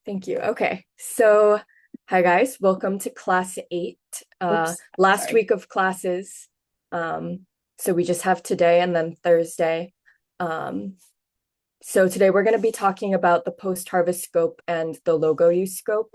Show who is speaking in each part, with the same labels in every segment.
Speaker 1: Thank you. Okay. So, hi guys, welcome to class 8.
Speaker 2: Oops,
Speaker 1: Last
Speaker 2: sorry.
Speaker 1: week of classes. Um, so we just have today and then Thursday. Um, so today we're going to be talking about the post-harvest scope and the logo use scope.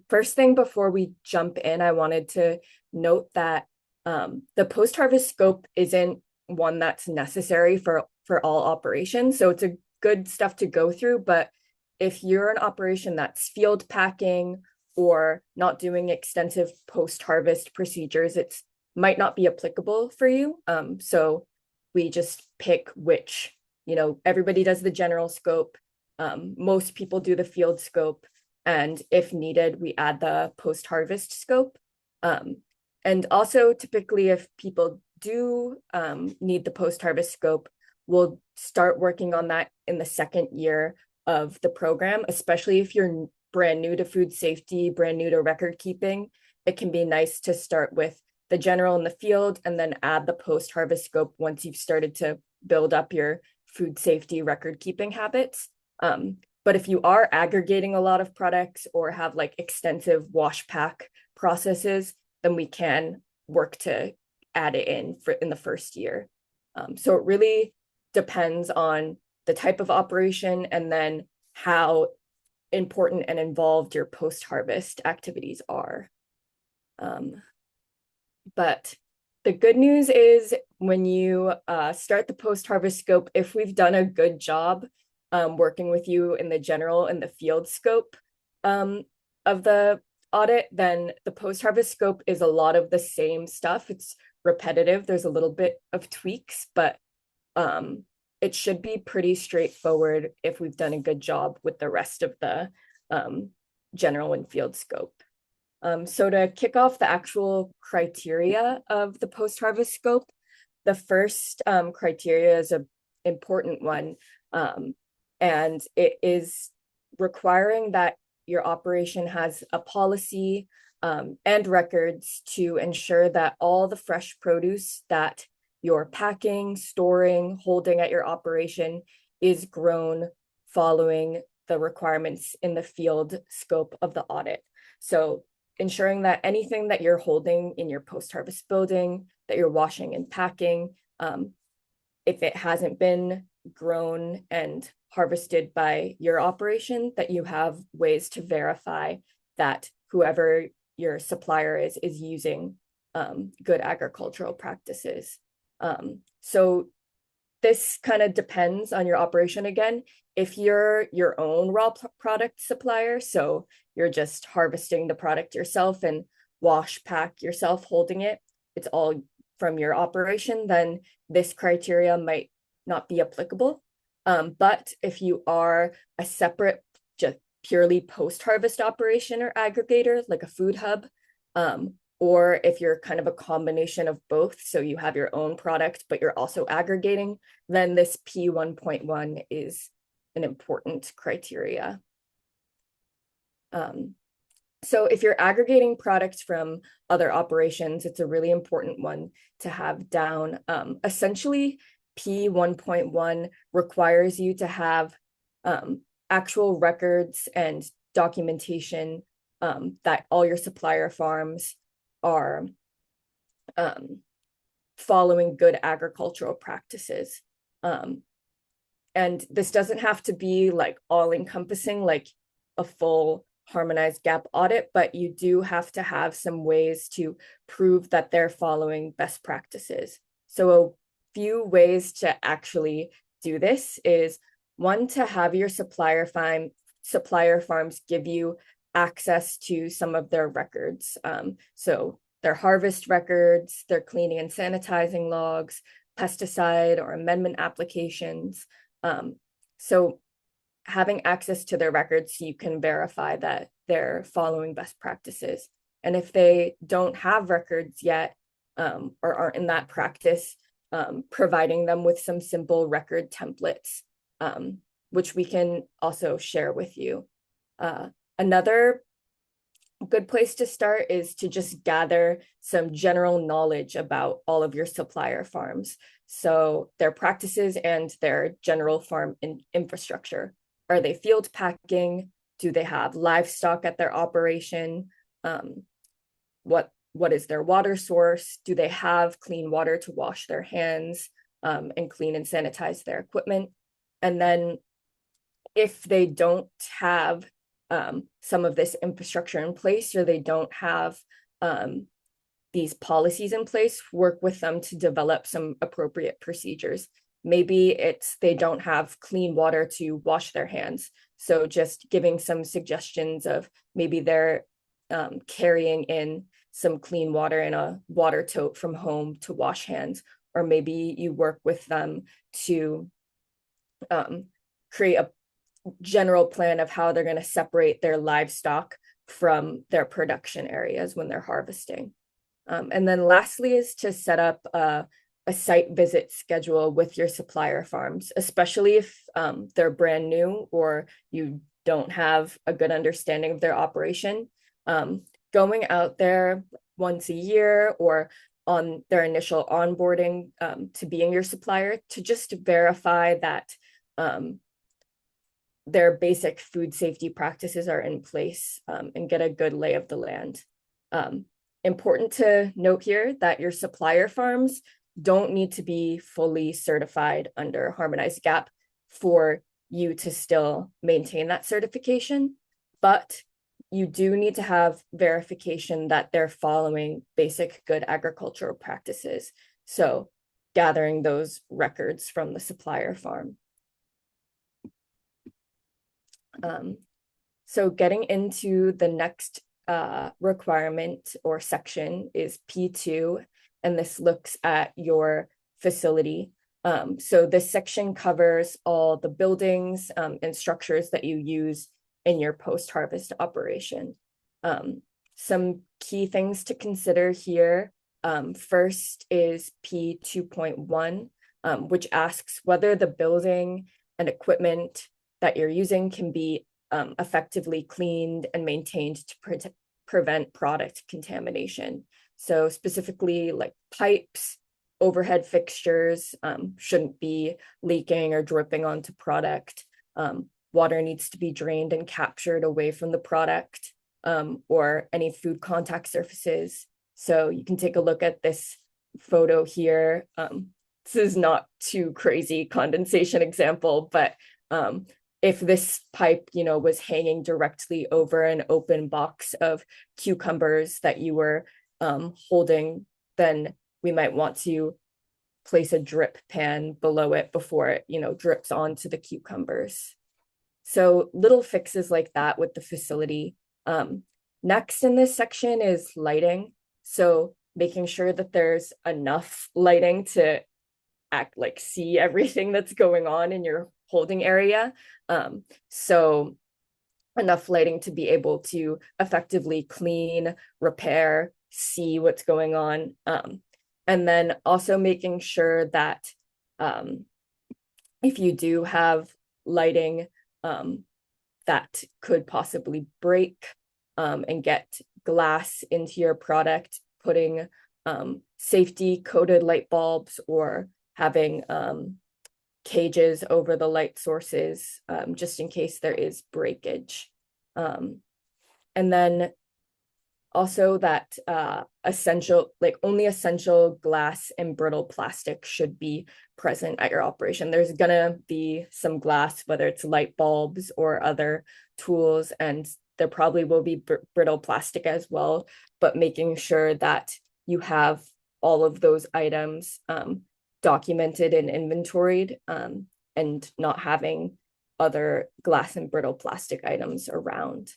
Speaker 1: First thing before we jump in, I wanted to note that the post-harvest scope isn't one that's necessary for all operations. So it's a good stuff to go through, but if you're an operation that's field packing or not doing extensive post-harvest procedures, it might not be applicable for you. So we just pick which, everybody does the general scope. Most people do the field scope. And if needed, we add the post-harvest scope. Um, and also, typically, if people do need the post-harvest scope, we'll start working on that in the second year of the program, especially if you're brand new to food safety, brand new to record keeping. It can be nice to start with the general in the field and then add the post-harvest scope once you've started to build up your food safety record keeping habits. But if you are aggregating a lot of products or have like extensive wash pack processes, then we can work to add it in the first year. So it really depends on the type of operation and then how important and involved your post-harvest activities are. Um, but the good news is when you start the post-harvest scope, if we've done a good job working with you in the general and the field scope um, of the audit, then the post-harvest scope is a lot of the same stuff. It's repetitive. There's a little bit of tweaks, but um, it should be pretty straightforward if we've done a good job with the rest of the um, general and field scope. So to kick off the actual criteria of the post-harvest scope, the first criteria is an important one, um, and it is requiring that your operation has a policy and records to ensure that all the fresh produce that you're packing, storing, holding at your operation is grown following the requirements in the field scope of the audit. So ensuring that anything that you're holding in your post-harvest building, that you're washing and packing, if it hasn't been grown and harvested by your operation, that you have ways to verify that whoever your supplier is using good agricultural practices. So this kind of depends on your operation again. If you're your own raw product supplier, so you're just harvesting the product yourself and wash pack yourself holding it, it's all from your operation, then this criteria might not be applicable. But if you are a separate, just purely post-harvest operation or aggregator, like a food hub, or if you're kind of a combination of both, so you have your own product, but you're also aggregating, then this P1.1 is an important criteria. Um, so if you're aggregating products from other operations, it's a really important one to have down. Essentially, P1.1 requires you to have actual records and documentation that all your supplier farms are um, following good agricultural practices. Um, and this doesn't have to be like all encompassing, like a full harmonized gap audit, but you do have to have some ways to prove that they're following best practices. So a few ways to actually do this is one, to have your supplier farms give you access to some of their records. So their harvest records, their cleaning and sanitizing logs, pesticide or amendment applications. So having access to their records, you can verify that they're following best practices. And if they don't have records yet or aren't in that practice, providing them with some simple record templates, which we can also share with you. Another good place to start is to just gather some general knowledge about all of your supplier farms. So their practices and their general farm infrastructure. Are they field packing? Do they have livestock at their operation? What is their water source? Do they have clean water to wash their hands and clean and sanitize their equipment? And then if they don't have some of this infrastructure in place, or they don't have these policies in place, work with them to develop some appropriate procedures. Maybe it's they don't have clean water to wash their hands. So just giving some suggestions of maybe they're carrying in some clean water in a water tote from home to wash hands, or maybe you work with them to create a general plan of how they're going to separate their livestock from their production areas when they're harvesting. And then lastly is to set up a site visit schedule with your supplier farms, especially if they're brand new or you don't have a good understanding of their operation. Going out there once a year or on their initial onboarding to being your supplier to just verify that their basic food safety practices are in place and get a good lay of the land. Important to note here that your supplier farms don't need to be fully certified under Harmonized GAP for you to still maintain that certification, but you do need to have verification that they're following basic good agricultural practices. So gathering those records from the supplier farm. So getting into the next requirement or section is P2, and this looks at your facility. So this section covers all the buildings and structures that you use in your post-harvest operation. Some key things to consider here. First is P2.1, which asks whether the building and equipment that you're using can be effectively cleaned and maintained to prevent product contamination. So specifically like pipes, overhead fixtures shouldn't be leaking or dripping onto product. Water needs to be drained and captured away from the product or any food contact surfaces. So you can take a look at this photo here. This is not too crazy condensation example, but if this pipe, was hanging directly over an open box of cucumbers that you were holding, then we might want to place a drip pan below it before it, drips onto the cucumbers. So little fixes like that with the facility. Next in this section is lighting. So making sure that there's enough lighting to see everything that's going on in your holding area. So enough lighting to be able to effectively clean, repair, see what's going on. And then also making sure that if you do have lighting that could possibly break and get glass into your product, putting safety coated light bulbs or having cages over the light sources just in case there is breakage. And then also that only essential glass and brittle plastic should be present at your operation. There's gonna be some glass, whether it's light bulbs or other tools, and there probably will be brittle plastic as well, but making sure that you have all of those items documented and inventoried and not having other glass and brittle plastic items around.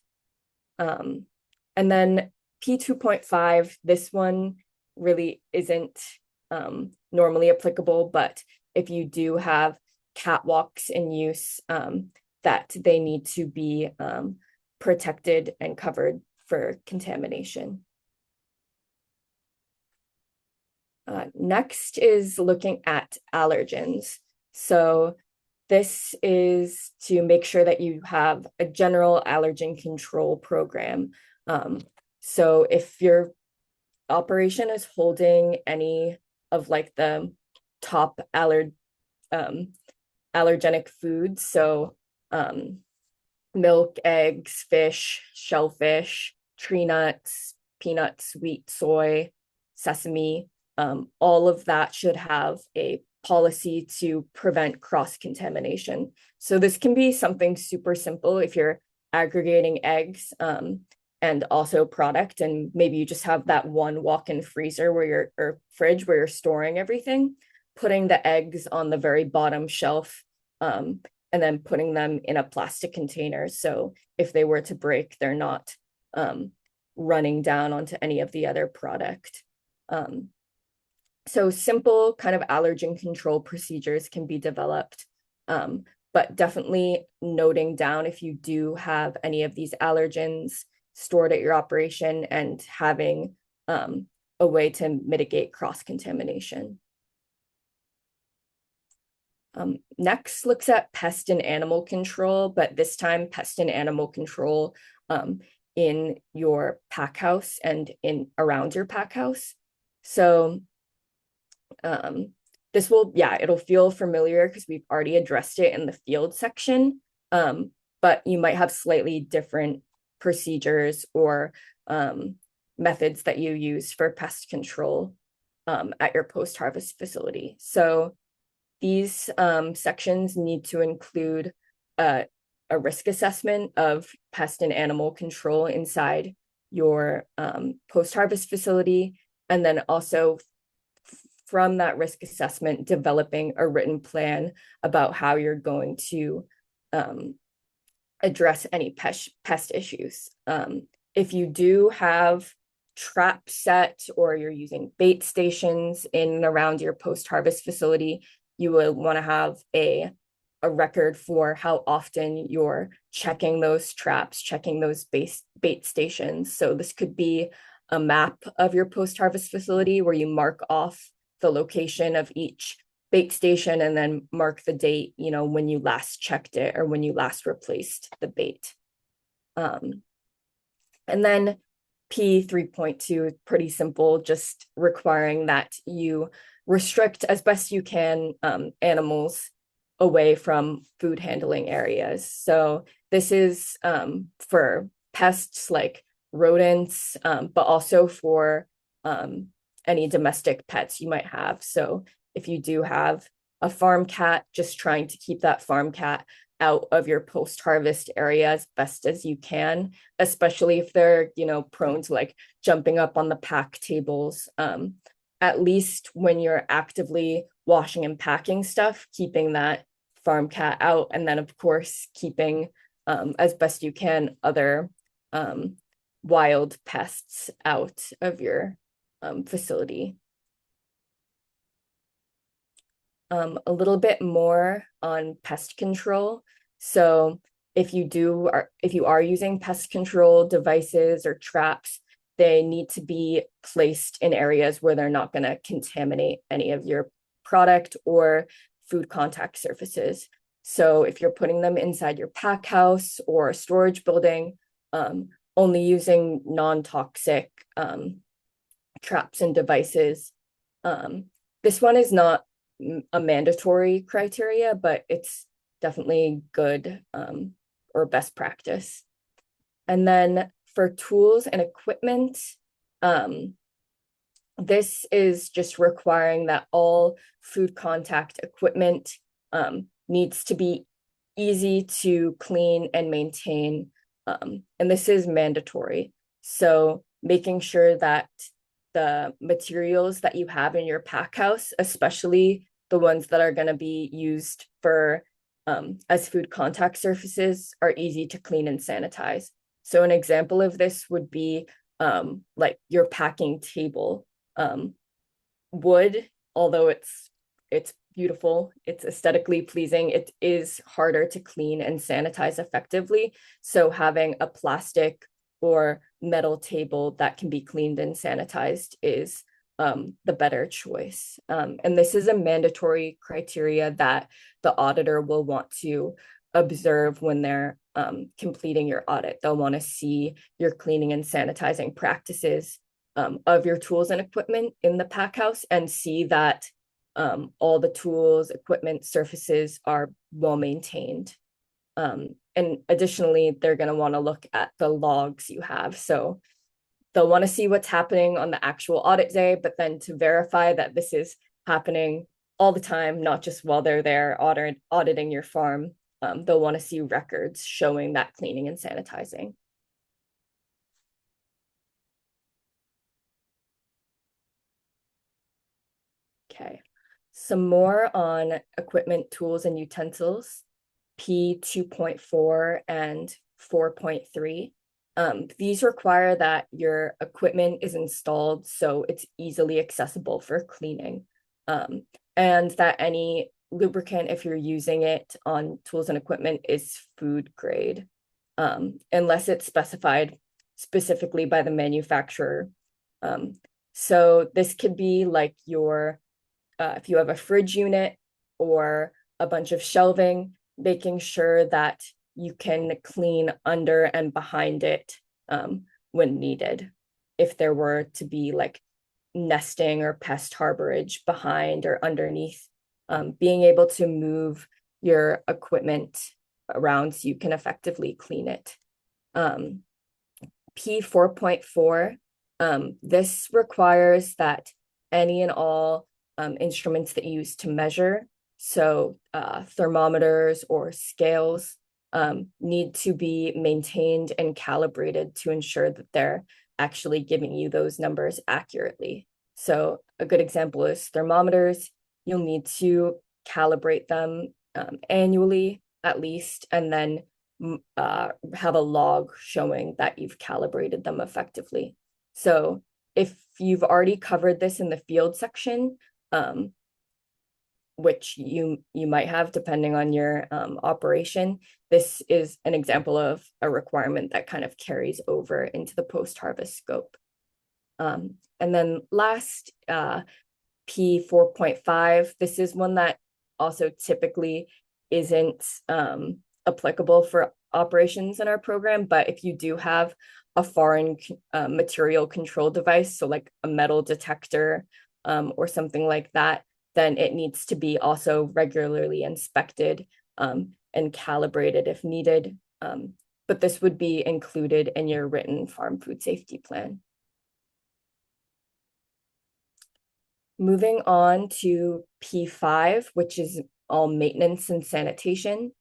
Speaker 1: And then P2.5, this one really isn't normally applicable, but if you do have catwalks in use, that they need to be protected and covered for contamination. Next is looking at allergens. So this is to make sure that you have a general allergen control program. So if your operation is holding any of the top allergenic foods, so milk, eggs, fish, shellfish, tree nuts, peanuts, wheat, soy, sesame. All of that should have a policy to prevent cross-contamination. So this can be something super simple if you're aggregating eggs and also product, and maybe you just have that one walk-in freezer where you're or fridge where you're storing everything, putting the eggs on the very bottom shelf and then putting them in a plastic container. So if they were to break, they're not running down onto any of the other product. So simple kind of allergen control procedures can be developed, but definitely noting down if you do have any of these allergens stored at your operation and having a way to mitigate cross-contamination. Next looks at pest and animal control, but this time pest and animal control in your pack house and in around your pack house. So this will, yeah, it'll feel familiar because we've already addressed it in the field section, but you might have slightly different procedures or methods that you use for pest control at your post-harvest facility. So these sections need to include a risk assessment of pest and animal control inside your post-harvest facility, and then also from that risk assessment, developing a written plan about how you're going to address any pest issues. If you do have trap set or you're using bait stations in and around your post-harvest facility, you will want to have a record for how often you're checking those traps, checking those bait stations. So this could be a map of your post-harvest facility where you mark off the location of each bait station and then mark the date, you know, when you last checked it or when you last replaced the bait. And then P 3.2 is pretty simple, just requiring that you restrict as best you can animals away from food handling areas. So this is for pests like rodents, but also for any domestic pets you might have. So if you do have a farm cat, just trying to keep that farm cat out of your post-harvest area as best as you can, especially if they're, you know, prone to like jumping up on the pack tables. At least when you're actively washing and packing stuff, keeping that farm cat out, and then of course keeping as best you can other wild pests out of your facility. A little bit more on pest control. So if you are using pest control devices or traps, they need to be placed in areas where they're not going to contaminate any of your product or food contact surfaces. So if you're putting them inside your pack house or storage building, only using non-toxic traps and devices. This one is not a mandatory criteria, but it's definitely good or best practice. And then for tools and equipment, this is just requiring that all food contact equipment needs to be easy to clean and maintain. And this is mandatory. So making sure that the materials that you have in your pack house, especially the ones that are going to be used for as food contact surfaces, are easy to clean and sanitize. So an example of this would be like your packing table. Wood, although it's beautiful, it's aesthetically pleasing, it is harder to clean and sanitize effectively. So having a plastic or metal table that can be cleaned and sanitized is the better choice. And this is a mandatory criteria that the auditor will want to observe when they're completing your audit. They'll want to see your cleaning and sanitizing practices of your tools and equipment in the pack house and see that all the tools, equipment, surfaces are well maintained. And additionally, they're going to want to look at the logs you have. So they'll want to see what's happening on the actual audit day, but then to verify that this is happening all the time, not just while they're there auditing your farm, they'll want to see records showing that cleaning and sanitizing. Okay, some more on equipment, tools, and utensils, P 2.4 and 4.3. These require that your equipment is installed so it's easily accessible for cleaning, and that any lubricant, if you're using it on tools and equipment, is food grade, unless it's specified specifically by the manufacturer. So this could be like your if you have a fridge unit or a bunch of shelving, making sure that you can clean under and behind it when needed. If there were to be like nesting or pest harborage behind or underneath, being able to move your equipment around so you can effectively clean it. P 4.4, this requires that any and all instruments that you use to measure, so thermometers or scales, need to be maintained and calibrated to ensure that they're actually giving you those numbers accurately. So a good example is thermometers. You'll need to calibrate them annually at least, and then have a log showing that you've calibrated them effectively. So if you've already covered this in the field section, which you might have depending on your operation, this is an example of a requirement that kind of carries over into the post-harvest scope. And then last, P 4.5, this is one that also typically isn't applicable for operations in our program, but if you do have a foreign material control device, so like a metal detector or something like that, then it needs to be also regularly inspected and calibrated if needed. But this would be included in your written farm food safety plan. Moving on to P5, which is all maintenance and sanitation.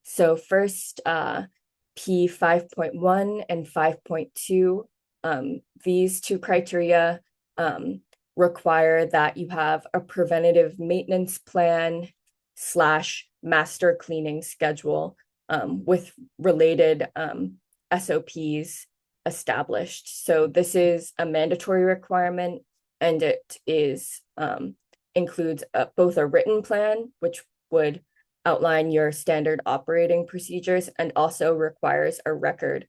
Speaker 1: So first, P 5.1 and 5.2, these two criteria require that you have a preventative maintenance plan / master cleaning schedule with related SOPs established. So this is a mandatory requirement, and it is includes both a written plan, which would outline your standard operating procedures, and also requires a record,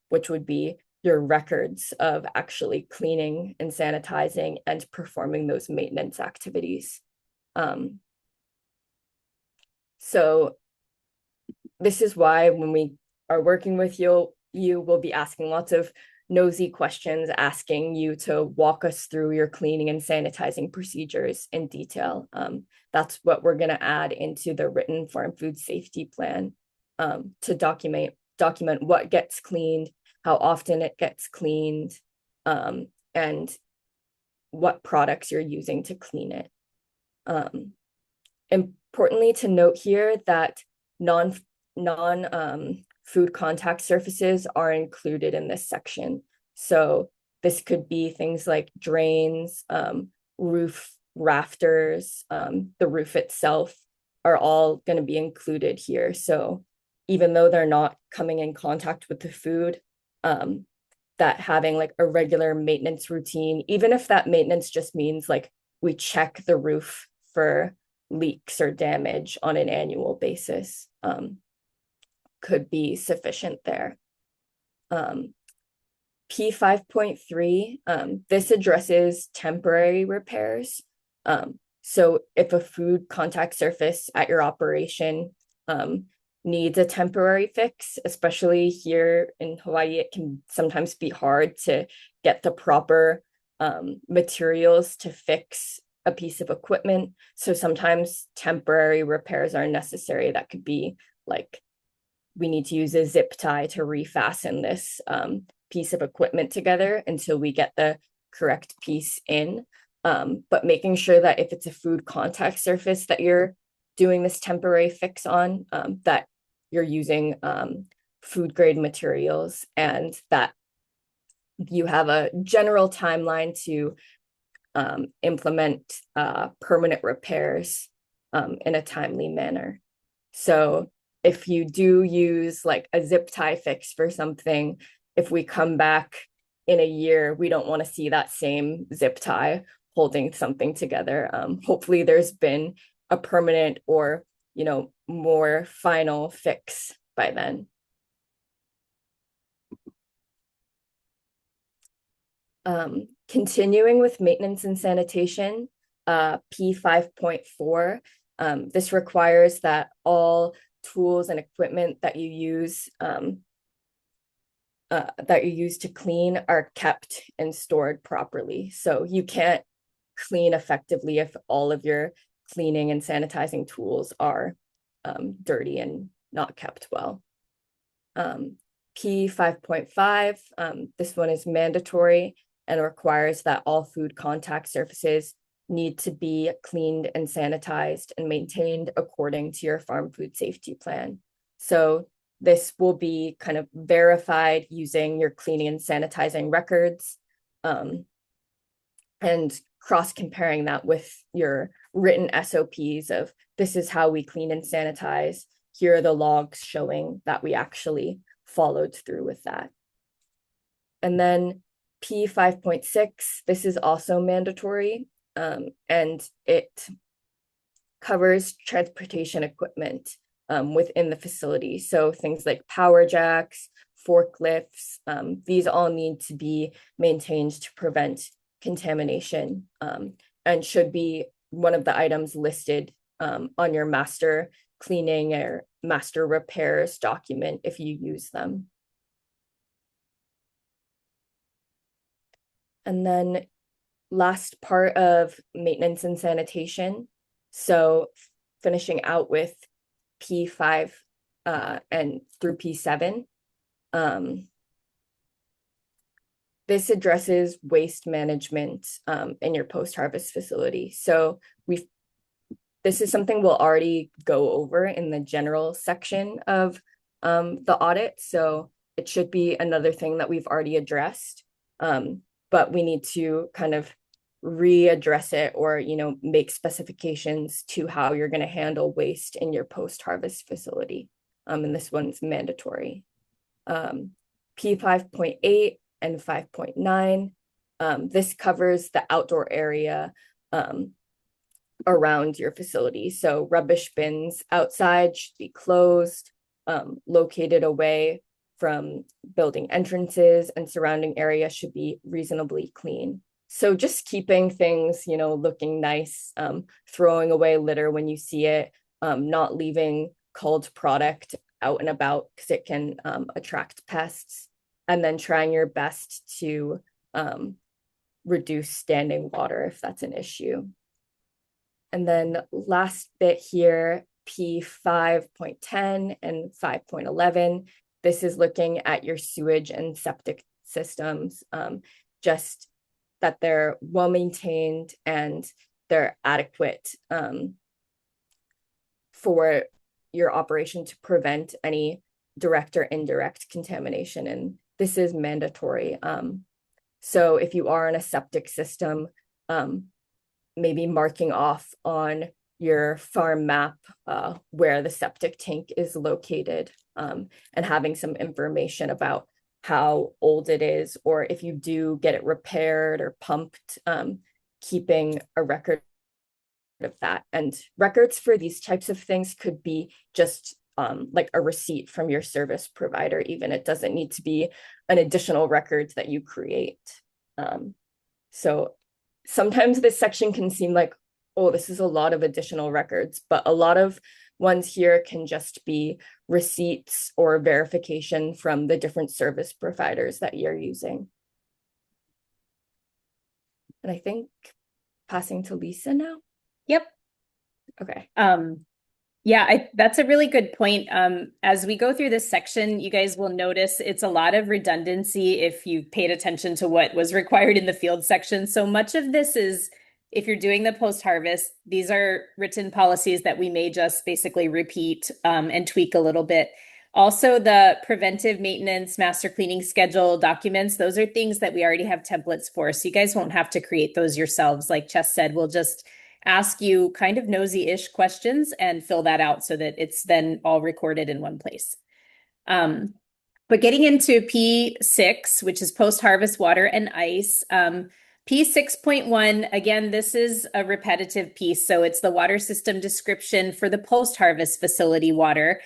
Speaker 1: which would be your records of actually cleaning and sanitizing and performing those maintenance activities. So this is why when we are working with you, you will be asking lots of nosy questions, asking you to walk us through your cleaning and sanitizing procedures in detail. That's what we're going to add into the written farm food safety plan to document what gets cleaned, how often it gets cleaned, and what products you're using to clean it. Importantly to note here that non food contact surfaces are included in this section. So this could be things like drains, roof rafters, the roof itself are all going to be included here. So even though they're not coming in contact with the food, that having like a regular maintenance routine, even if that maintenance just means like we check the roof for leaks or damage on an annual basis, could be sufficient there. P 5.3, this addresses temporary repairs. So if a food contact surface at your operation needs a temporary fix, especially here in Hawaii, it can sometimes be hard to get the proper materials to fix a piece of equipment. So sometimes temporary repairs are necessary. That could be like we need to use a zip tie to refasten this piece of equipment together until we get the correct piece in. But making sure that if it's a food contact surface that you're doing this temporary fix on, that you're using food grade materials and that you have a general timeline to implement permanent repairs in a timely manner. So if you do use like a zip tie fix for something, if we come back in a year, we don't want to see that same zip tie holding something together. Hopefully there's been a permanent or, more final fix by then. Continuing with maintenance and sanitation, P5.4, this requires that all tools and equipment that you use to clean are kept and stored properly. So you can't clean effectively if all of your cleaning and sanitizing tools are dirty and not kept well. P5.5, this one is mandatory and requires that all food contact surfaces need to be cleaned and sanitized and maintained according to your farm food safety plan. So this will be kind of verified using your cleaning and sanitizing records, and cross-comparing that with your written SOPs of this is how we clean and sanitize. Here are the logs showing that we actually followed through with that. And then P5.6, this is also mandatory, and it covers transportation equipment within the facility. So things like power jacks, forklifts, these all need to be maintained to prevent contamination, and should be one of the items listed on your master cleaning or master repairs document if you use them. And then last part of maintenance and sanitation. So finishing out with P5 and through P7. This addresses waste management in your post-harvest facility. So this is something we'll already go over in the general section of the audit. So it should be another thing that we've already addressed. But we need to kind of readdress it or, make specifications to how you're going to handle waste in your post-harvest facility. And this one's mandatory. P5.8 and 5.9, this covers the outdoor area around your facility. So rubbish bins outside should be closed, located away from building entrances, and surrounding area should be reasonably clean. So just keeping things, looking nice, throwing away litter when you see it, not leaving culled product out and about because it can attract pests, and then trying your best to reduce standing water if that's an issue. And then last bit here, P5.10 and 5.11, this is looking at your sewage and septic systems, just that they're well maintained and they're adequate for your operation to prevent any direct or indirect contamination. And this is mandatory. So if you are in a septic system, maybe marking off on your farm map where the septic tank is located, and having some information about how old it is, or if you do get it repaired or pumped, keeping a record of that. And records for these types of things could be just like a receipt from your service provider, even. It doesn't need to be an additional record that you create. So sometimes this section can seem like, oh, this is a lot of additional records, but a lot of ones here can just be receipts or verification from the different service providers that you're using. And I think passing to Lisa now.
Speaker 2: Yep.
Speaker 1: Okay.
Speaker 2: Yeah, that's a really good point. As we go through this section, you guys will notice it's a lot of redundancy if you paid attention to what was required in the field section. So much of this is, if you're doing the post-harvest, these are written policies that we may just basically repeat and tweak a little bit. Also, the preventive maintenance master cleaning schedule documents, those are things that we already have templates for. So you guys won't have to create those yourselves. Like Chess said, we'll just ask you kind of nosy-ish questions and fill that out so that it's then all recorded in one place. Um, but getting into P6, which is post-harvest water and ice, P6.1, again, this is a repetitive piece. So it's the water system description for the post-harvest facility water.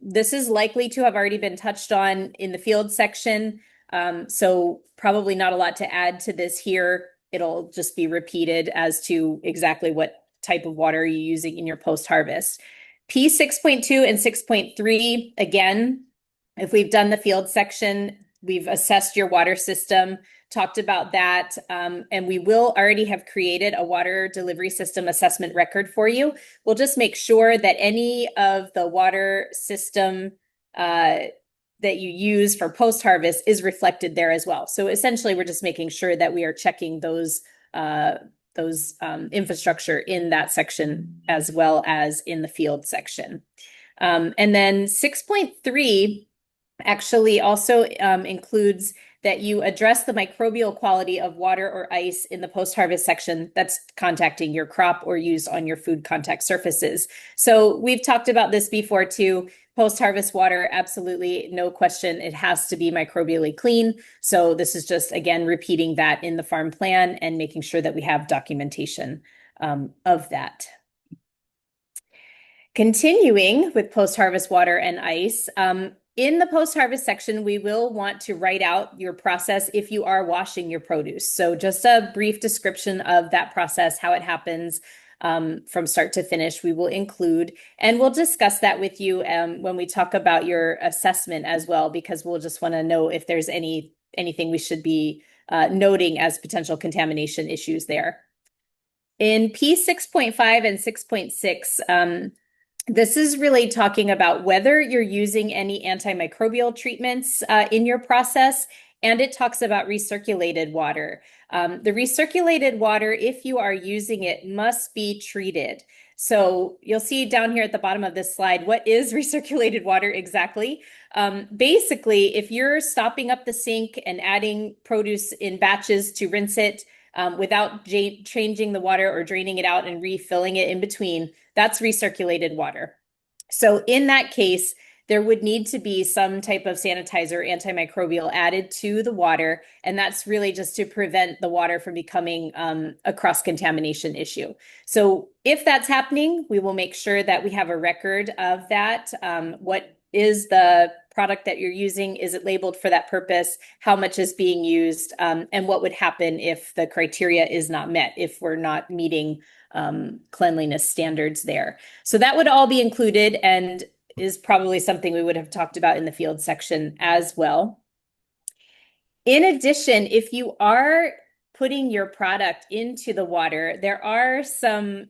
Speaker 2: This is likely to have already been touched on in the field section. So probably not a lot to add to this here. It'll just be repeated as to exactly what type of water you're using in your post-harvest. P6.2 and 6.3, again, if we've done the field section, we've assessed your water system, talked about that, and we will already have created a water delivery system assessment record for you. We'll just make sure that any of the water system that you use for post-harvest is reflected there as well. So essentially, we're just making sure that we are checking those infrastructure in that section as well as in the field section. And then 6.3 actually also includes that you address the microbial quality of water or ice in the post-harvest section that's contacting your crop or used on your food contact surfaces. So we've talked about this before too. Post-harvest water, absolutely, no question, it has to be microbially clean. So this is just, again, repeating that in the farm plan and making sure that we have documentation of that. Continuing with post-harvest water and ice, in the post-harvest section, we will want to write out your process if you are washing your produce. So just a brief description of that process, how it happens from start to finish, we will include. And we'll discuss that with you when we talk about your assessment as well, because we'll just want to know if there's anything we should be noting as potential contamination issues there. In P6.5 and 6.6, this is really talking about whether you're using any antimicrobial treatments in your process, and it talks about recirculated water. The recirculated water, if you are using it, must be treated. So you'll see down here at the bottom of this slide, what is recirculated water exactly? Basically, if you're stopping up the sink and adding produce in batches to rinse it without changing the water or draining it out and refilling it in between, that's recirculated water. So in that case, there would need to be some type of sanitizer, antimicrobial added to the water. And that's really just to prevent the water from becoming a cross-contamination issue. So if that's happening, we will make sure that we have a record of that. What is the product that you're using? Is it labeled for that purpose? How much is being used? And what would happen if the criteria is not met, if we're not meeting cleanliness standards there. So that would all be included and is probably something we would have talked about in the field section as well. In addition, if you are putting your product into the water, there are some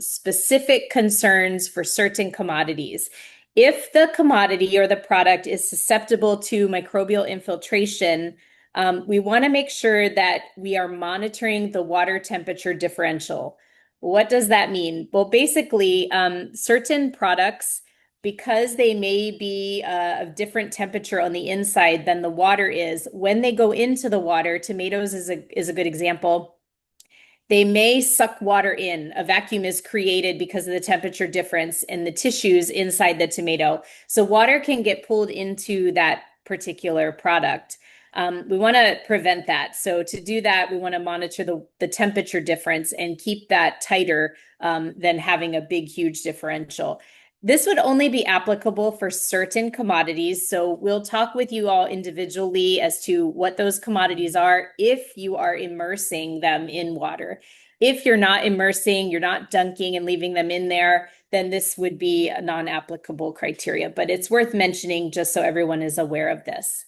Speaker 2: specific concerns for certain commodities. If the commodity or the product is susceptible to microbial infiltration, we want to make sure that we are monitoring the water temperature differential. What does that mean? Well, basically, certain products, because they may be of different temperature on the inside than the water is, when they go into the water, tomatoes is a good example. They may suck water in. A vacuum is created because of the temperature difference in the tissues inside the tomato. So water can get pulled into that particular product. We want to prevent that. So to do that, we want to monitor the temperature difference and keep that tighter than having a big, huge differential. This would only be applicable for certain commodities. So we'll talk with you all individually as to what those commodities are if you are immersing them in water. If you're not immersing, you're not dunking and leaving them in there, then this would be a non-applicable criteria. But it's worth mentioning just so everyone is aware of this.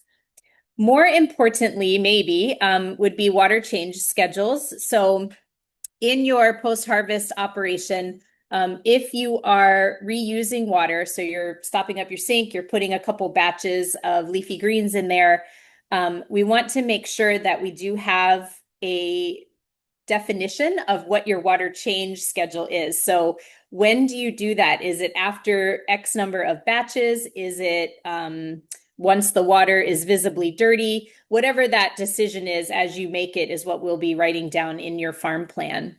Speaker 2: More importantly, maybe, would be water change schedules. So in your post-harvest operation, If you are reusing water, so you're stopping up your sink, you're putting a couple batches of leafy greens in there, we want to make sure that we do have a definition of what your water change schedule is. So when do you do that? Is it after X number of batches? Is it once the water is visibly dirty? Whatever that decision is as you make it is what we'll be writing down in your farm plan.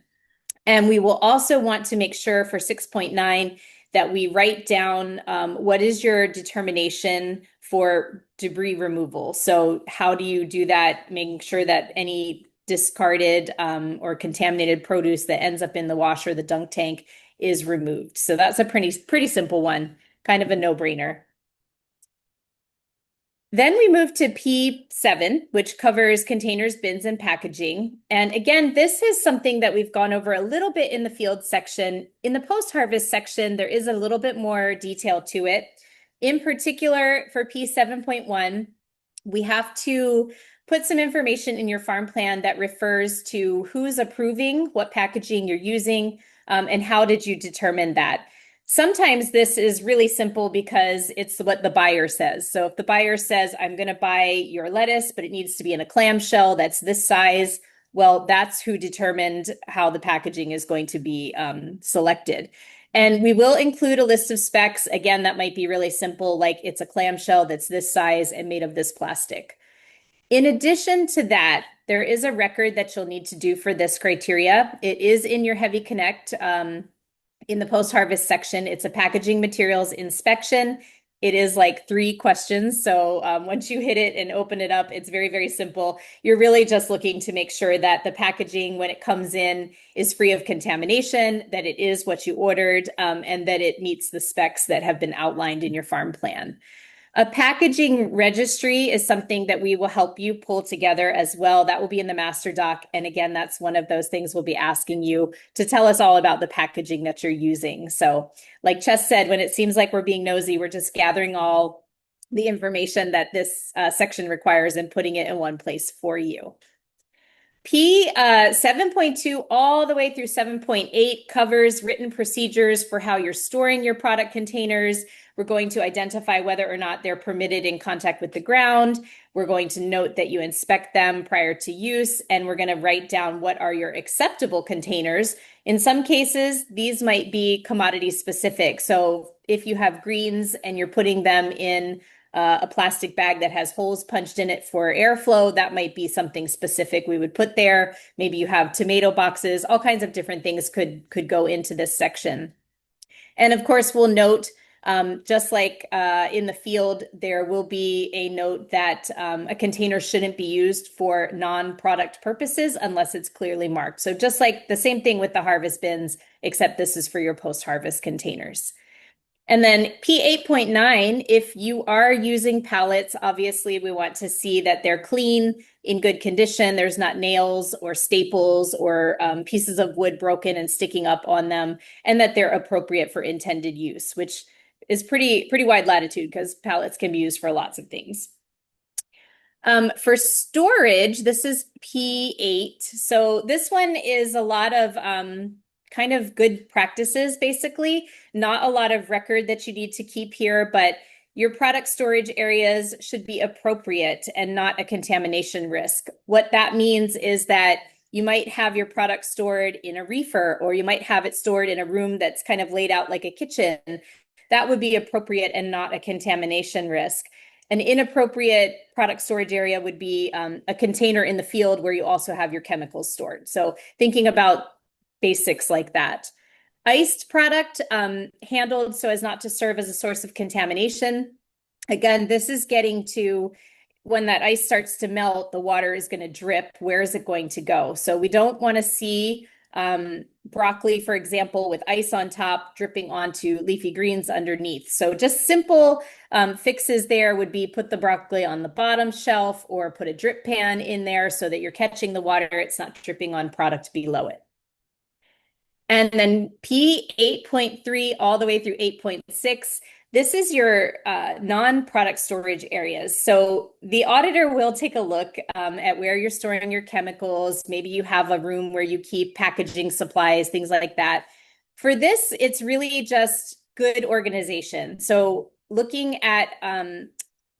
Speaker 2: And we will also want to make sure for 6.9 that we write down what is your determination for debris removal. So how do you do that, making sure that any discarded or contaminated produce that ends up in the wash or the dunk tank is removed. So that's a pretty simple one, kind of a no-brainer. Then we move to P7, which covers containers, bins, and packaging. And again, this is something that we've gone over a little bit in the field section. In the post-harvest section, there is a little bit more detail to it. In particular, for P7.1, we have to put some information in your farm plan that refers to who's approving what packaging you're using, and how did you determine that. Sometimes this is really simple because it's what the buyer says. So if the buyer says, I'm going to buy your lettuce, but it needs to be in a clamshell that's this size, well, that's who determined how the packaging is going to be selected. And we will include a list of specs. Again, that might be really simple, like it's a clamshell that's this size and made of this plastic. In addition to that, there is a record that you'll need to do for this criteria. It is in your Heavy Connect in the post-harvest section. It's a packaging materials inspection. It is like 3 questions. So once you hit it and open it up, it's very, very simple. You're really just looking to make sure that the packaging, when it comes in, is free of contamination, that it is what you ordered, and that it meets the specs that have been outlined in your farm plan. A packaging registry is something that we will help you pull together as well. That will be in the master doc. And again, that's one of those things we'll be asking you to tell us all about the packaging that you're using. So like Chess said, when it seems like we're being nosy, we're just gathering all the information that this section requires and putting it in one place for you. P 7.2 all the way through 7.8 covers written procedures for how you're storing your product containers. We're going to identify whether or not they're permitted in contact with the ground. We're going to note that you inspect them prior to use, and we're going to write down what are your acceptable containers. In some cases, these might be commodity specific. So if you have greens and you're putting them in a plastic bag that has holes punched in it for airflow, that might be something specific we would put there. Maybe you have tomato boxes, all kinds of different things could go into this section. And of course, we'll note, just like in the field, there will be a note that a container shouldn't be used for non-product purposes unless it's clearly marked. So just like the same thing with the harvest bins, except this is for your post-harvest containers. And then P8.9, if you are using pallets, obviously we want to see that they're clean, in good condition. There's not nails or staples or pieces of wood broken and sticking up on them, and that they're appropriate for intended use, which is pretty wide latitude because pallets can be used for lots of things. For storage, this is P8. So this one is a lot of kind of good practices, basically. Not a lot of record that you need to keep here, but your product storage areas should be appropriate and not a contamination risk. What that means is that you might have your product stored in a reefer, or you might have it stored in a room that's kind of laid out like a kitchen. That would be appropriate and not a contamination risk. An inappropriate product storage area would be a container in the field where you also have your chemicals stored. So thinking about basics like that. Iced product handled so as not to serve as a source of contamination. Again, this is getting to when that ice starts to melt, the water is going to drip. Where is it going to go? So we don't want to see broccoli, for example, with ice on top dripping onto leafy greens underneath. So just simple fixes there would be put the broccoli on the bottom shelf or put a drip pan in there so that you're catching the water. It's not dripping on product below it. And then P8.3 all the way through 8.6, this is your non-product storage areas. So the auditor will take a look at where you're storing your chemicals. Maybe you have a room where you keep packaging supplies, things like that. For this, it's really just good organization. So looking at,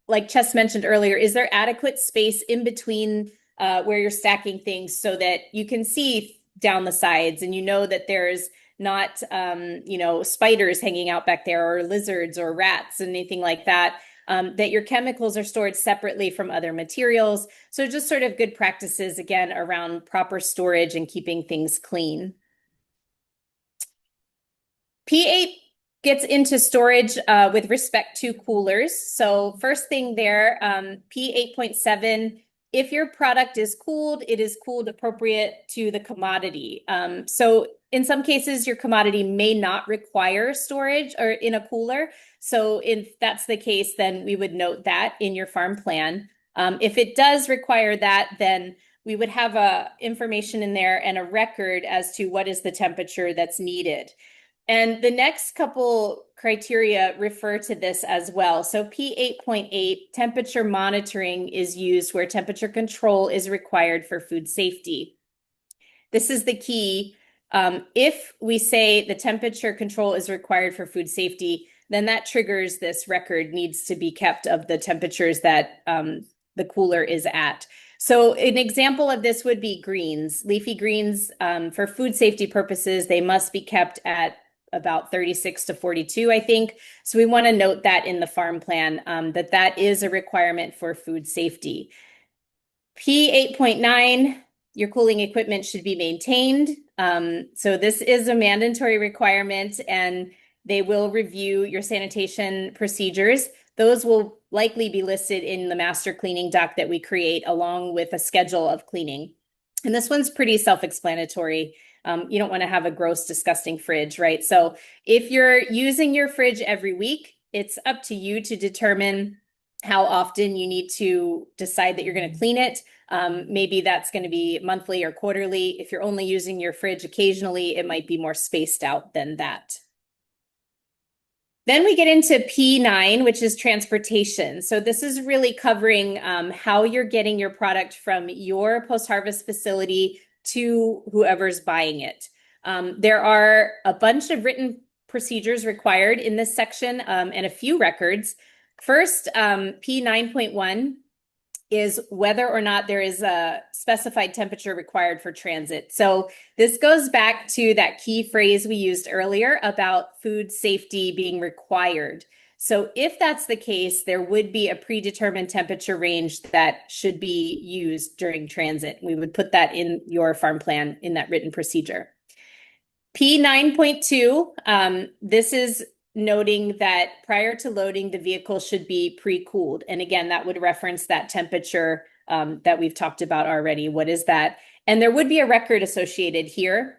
Speaker 2: like Chess mentioned earlier, is there adequate space in between where you're stacking things so that you can see down the sides and you know that there's not, spiders hanging out back there or lizards or rats and anything like that. That your chemicals are stored separately from other materials. So just sort of good practices again around proper storage and keeping things clean. P8 gets into storage with respect to coolers. So first thing there, P8.7, if your product is cooled, it is cooled appropriate to the commodity. So in some cases, your commodity may not require storage or in a cooler. So if that's the case, then we would note that in your farm plan. If it does require that, then we would have information in there and a record as to what is the temperature that's needed. And the next couple criteria refer to this as well. So P8.8, temperature monitoring is used where temperature control is required for food safety. This is the key. If we say the temperature control is required for food safety, then that triggers this record needs to be kept of the temperatures that the cooler is at. So an example of this would be greens. Leafy greens, for food safety purposes, they must be kept at about 36 to 42, I think. So we want to note that in the farm plan, that is a requirement for food safety. P8.9, your cooling equipment should be maintained. So this is a mandatory requirement, and they will review your sanitation procedures. Those will likely be listed in the master cleaning doc that we create along with a schedule of cleaning. And this one's pretty self-explanatory. You don't want to have a gross, disgusting fridge, right? So if you're using your fridge every week, it's up to you to determine how often you need to decide that you're going to clean it. Maybe that's going to be monthly or quarterly. If you're only using your fridge occasionally, it might be more spaced out than that. Then we get into P9, which is transportation. So this is really covering how you're getting your product from your post-harvest facility to whoever's buying it. There are a bunch of written procedures required in this section and a few records. First, P9.1 is whether or not there is a specified temperature required for transit. So this goes back to that key phrase we used earlier about food safety being required. So if that's the case, there would be a predetermined temperature range that should be used during transit. We would put that in your farm plan in that written procedure. P9.2, this is noting that prior to loading, the vehicle should be pre-cooled. And again, that would reference that temperature that we've talked about already. What is that? And there would be a record associated here.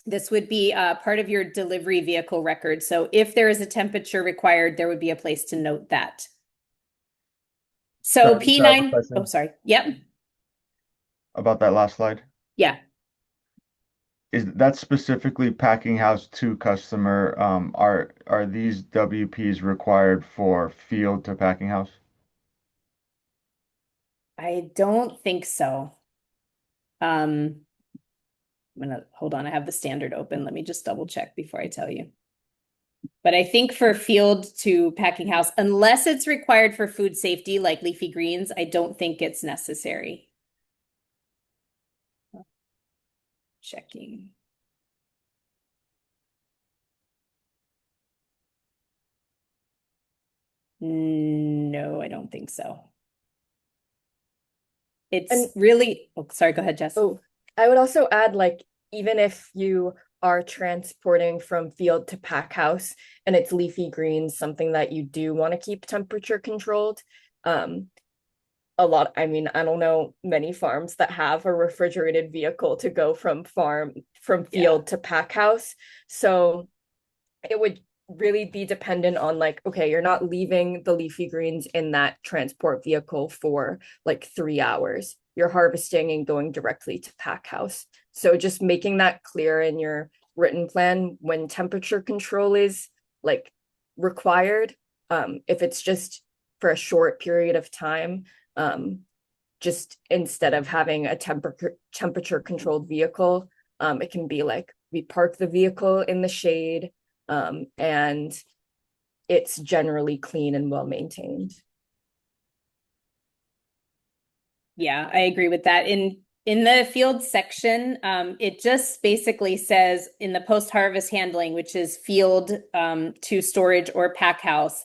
Speaker 2: This would be part of your delivery vehicle record. So if there is a temperature required, there would be a place to note that. So
Speaker 3: Sorry, just have a
Speaker 2: P9, oh,
Speaker 3: question
Speaker 2: sorry. Yep.
Speaker 3: about that last slide.
Speaker 2: Yeah.
Speaker 3: Is that specifically packing house to customer? Are these WPs required for field to packing house?
Speaker 2: I don't think so. I'm gonna hold on. I have the standard open. Let me just double check before I tell you. But I think for field to packing house, unless it's required for food safety, like leafy greens, I don't think it's necessary. Checking. No, I don't think so. It's really, oh, sorry, go ahead, Jess.
Speaker 1: Oh, I would also add, like, even if you are transporting from field to pack house and it's leafy greens, something that you do want to keep temperature controlled. I mean, I don't know many farms that have a refrigerated vehicle to go from field to pack house. So it would really be dependent on, like, okay, you're not leaving the leafy greens in that transport vehicle for like 3 hours. You're harvesting and going directly to pack house. So just making that clear in your written plan when temperature control is like required. If it's just for a short period of time, just instead of having a temperature controlled vehicle, it can be like we park the vehicle in the shade, and it's generally clean and well maintained.
Speaker 2: Yeah, I agree with that. In the field section, it just basically says in the post-harvest handling, which is field to storage or pack house,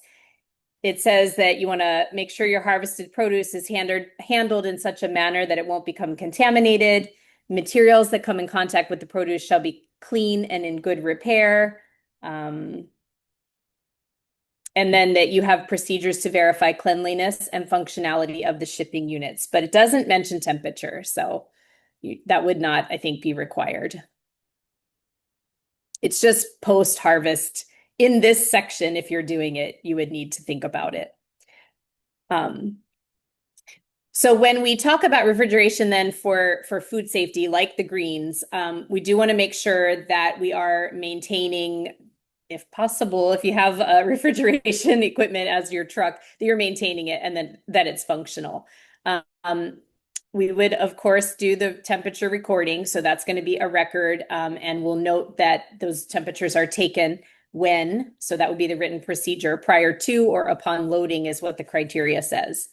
Speaker 2: it says that you want to make sure your harvested produce is handled in such a manner that it won't become contaminated. Materials that come in contact with the produce shall be clean and in good repair. And then that you have procedures to verify cleanliness and functionality of the shipping units, but it doesn't mention temperature, so that would not, I think, be required. It's just post-harvest. In this section, if you're doing it, you would need to think about it. So when we talk about refrigeration then for food safety, like the greens, we do want to make sure that we are maintaining, if possible, if you have refrigeration equipment as your truck, that you're maintaining it and then that it's functional. We would, of course, do the temperature recording. So that's going to be a record. And we'll note that those temperatures are taken when, so that would be the written procedure, prior to or upon loading is what the criteria says.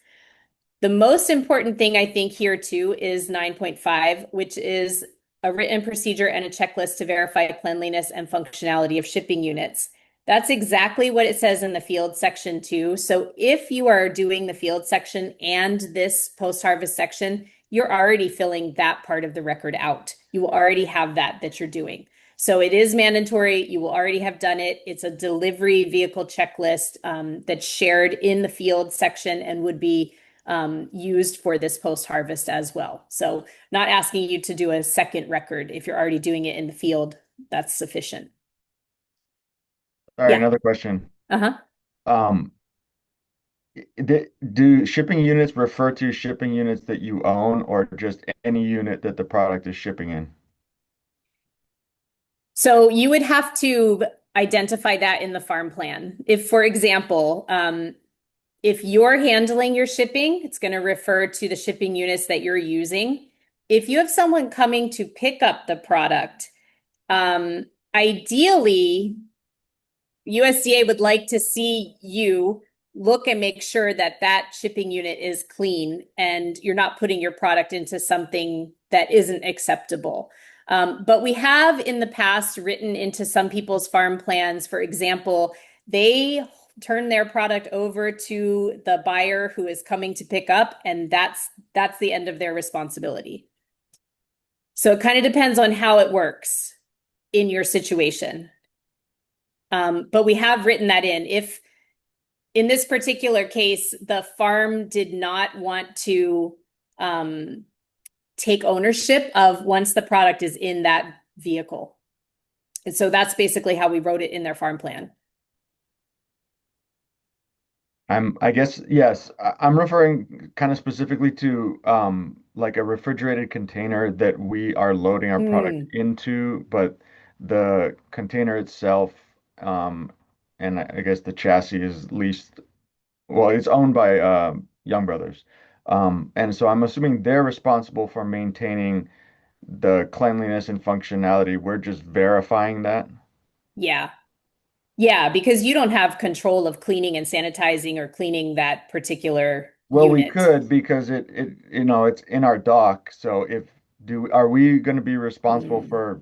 Speaker 2: The most important thing I think here too is 9.5, which is a written procedure and a checklist to verify cleanliness and functionality of shipping units. That's exactly what it says in the field section too. So if you are doing the field section and this post-harvest section, you're already filling that part of the record out. You will already have that you're doing. So it is mandatory. You will already have done it. It's a delivery vehicle checklist that's shared in the field section and would be used for this post-harvest as well. So not asking you to do a second record. If you're already doing it in the field, that's sufficient.
Speaker 3: All right,
Speaker 2: Yeah.
Speaker 3: another question.
Speaker 2: Uh-huh.
Speaker 3: Um, do shipping units refer to shipping units that you own or just any unit that the product is shipping in?
Speaker 2: So you would have to identify that in the farm plan. If, for example, if you're handling your shipping, it's going to refer to the shipping units that you're using. If you have someone coming to pick up the product, ideally, USDA would like to see you look and make sure that that shipping unit is clean and you're not putting your product into something that isn't acceptable. But we have in the past written into some people's farm plans, for example, they turn their product over to the buyer who is coming to pick up, and that's the end of their responsibility. So it kind of depends on how it works in your situation. But we have written that in. If in this particular case, the farm did not want to take ownership of once the product is in that vehicle. And so that's basically how we wrote it in their farm plan.
Speaker 3: I guess, yes, I'm referring kind of specifically to like a refrigerated container that we are loading our product
Speaker 2: Mm,
Speaker 3: into, but the container itself, and I guess the chassis is leased, well, it's owned by Young Brothers. And so I'm assuming they're responsible for maintaining the cleanliness and functionality. We're just verifying that.
Speaker 2: yeah. Yeah, because you don't have control of cleaning and sanitizing or cleaning that particular
Speaker 3: Well, we
Speaker 2: unit.
Speaker 3: could because it's in our dock. So if do are we going to be responsible
Speaker 2: Mm.
Speaker 3: for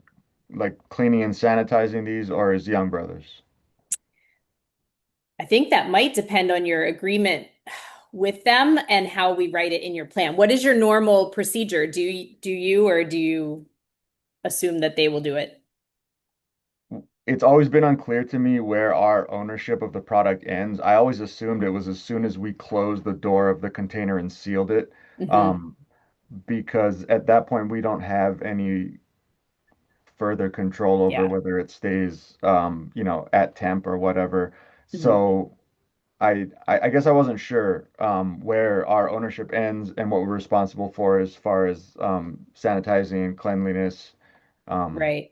Speaker 3: like cleaning and sanitizing these, or is Young Brothers?
Speaker 2: I think that might depend on your agreement with them and how we write it in your plan. What is your normal procedure? Do you or do you assume that they will do it?
Speaker 3: It's always been unclear to me where our ownership of the product ends. I always assumed it was as soon as we closed the door of the container and sealed it,
Speaker 2: Hmm.
Speaker 3: um, because at that point we don't have any further control over
Speaker 2: Yeah.
Speaker 3: whether it stays, at temp or whatever.
Speaker 2: Hmm.
Speaker 3: So I guess I wasn't sure where our ownership ends and what we're responsible for as far as sanitizing and cleanliness. Um,
Speaker 2: Right.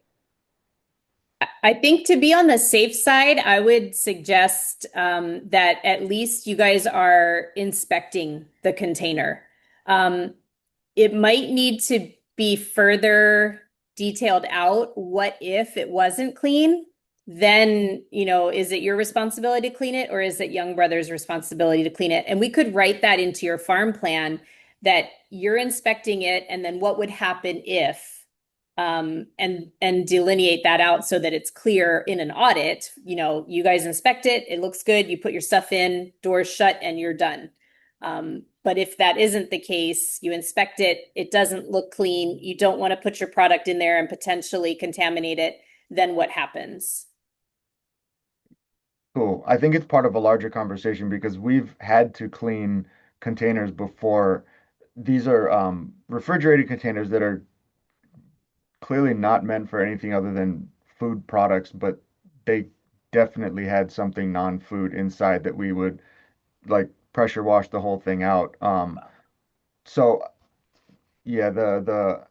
Speaker 2: I think to be on the safe side, I would suggest that at least you guys are inspecting the container. Um, it might need to be further detailed out what if it wasn't clean, then, is it your responsibility to clean it or is it Young Brothers' responsibility to clean it? And we could write that into your farm plan that you're inspecting it and then what would happen if, and delineate that out so that it's clear in an audit. You guys inspect it, it looks good, you put your stuff in, doors shut, and you're done. But if that isn't the case, you inspect it, it doesn't look clean, you don't want to put your product in there and potentially contaminate it, then what happens?
Speaker 3: Cool. I think it's part of a larger conversation because we've had to clean containers before. These are refrigerated containers that are clearly not meant for anything other than food products, but they definitely had something non-food inside that we would like pressure wash the whole thing out. So yeah, the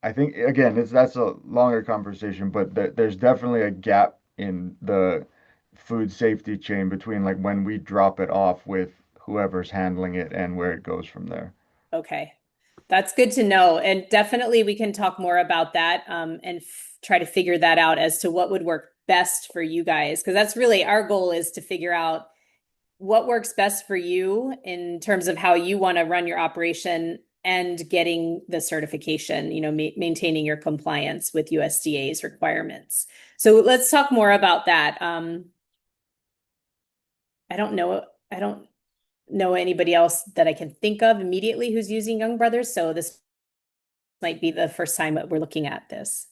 Speaker 3: I think again, that's a longer conversation, but there's definitely a gap in the food safety chain between like when we drop it off with whoever's handling it and where it goes from there.
Speaker 2: Okay. That's good to know. And definitely we can talk more about that, and try to figure that out as to what would work best for you guys. Because that's really our goal, is to figure out what works best for you in terms of how you want to run your operation and getting the certification, maintaining your compliance with USDA's requirements. So let's talk more about that. I don't know anybody else that I can think of immediately who's using Young Brothers. So this might be the first time that we're looking at this.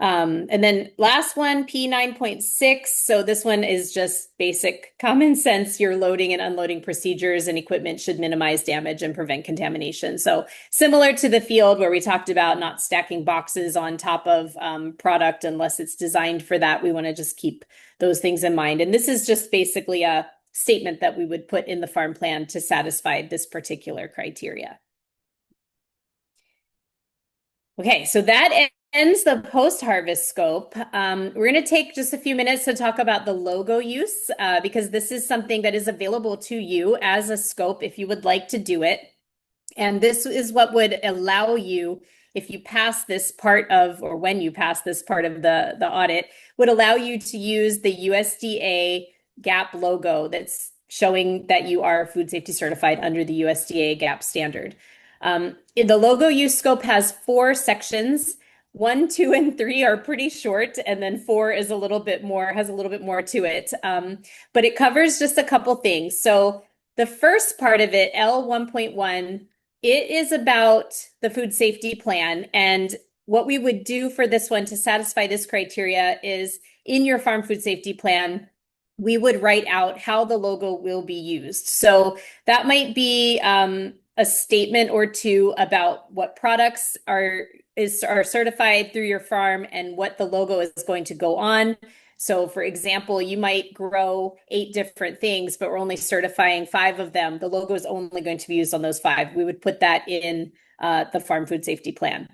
Speaker 2: And then last one, P9.6. So this one is just basic common sense. Your loading and unloading procedures and equipment should minimize damage and prevent contamination. So similar to the field where we talked about not stacking boxes on top of product unless it's designed for that, we want to just keep those things in mind. And this is just basically a statement that we would put in the farm plan to satisfy this particular criteria. Okay, so that ends the post-harvest scope. We're going to take just a few minutes to talk about the logo use, because this is something that is available to you as a scope if you would like to do it. And this is what would allow you, if you pass this part of, or when you pass this part of the audit, would allow you to use the USDA GAP logo that's showing that you are food safety certified under the USDA GAP standard. The logo use scope has 4 sections. 1, 2, and 3 are pretty short, and then 4 is has a little bit more to it. But it covers just a couple things. So the first part of it, L1.1, it is about the food safety plan. And what we would do for this one to satisfy this criteria is in your farm food safety plan, we would write out how the logo will be used. So that might be a statement or two about what products are certified through your farm and what the logo is going to go on. So for example, you might grow 8 different things, but we're only certifying 5 of them. The logo is only going to be used on those 5. We would put that in the farm food safety plan.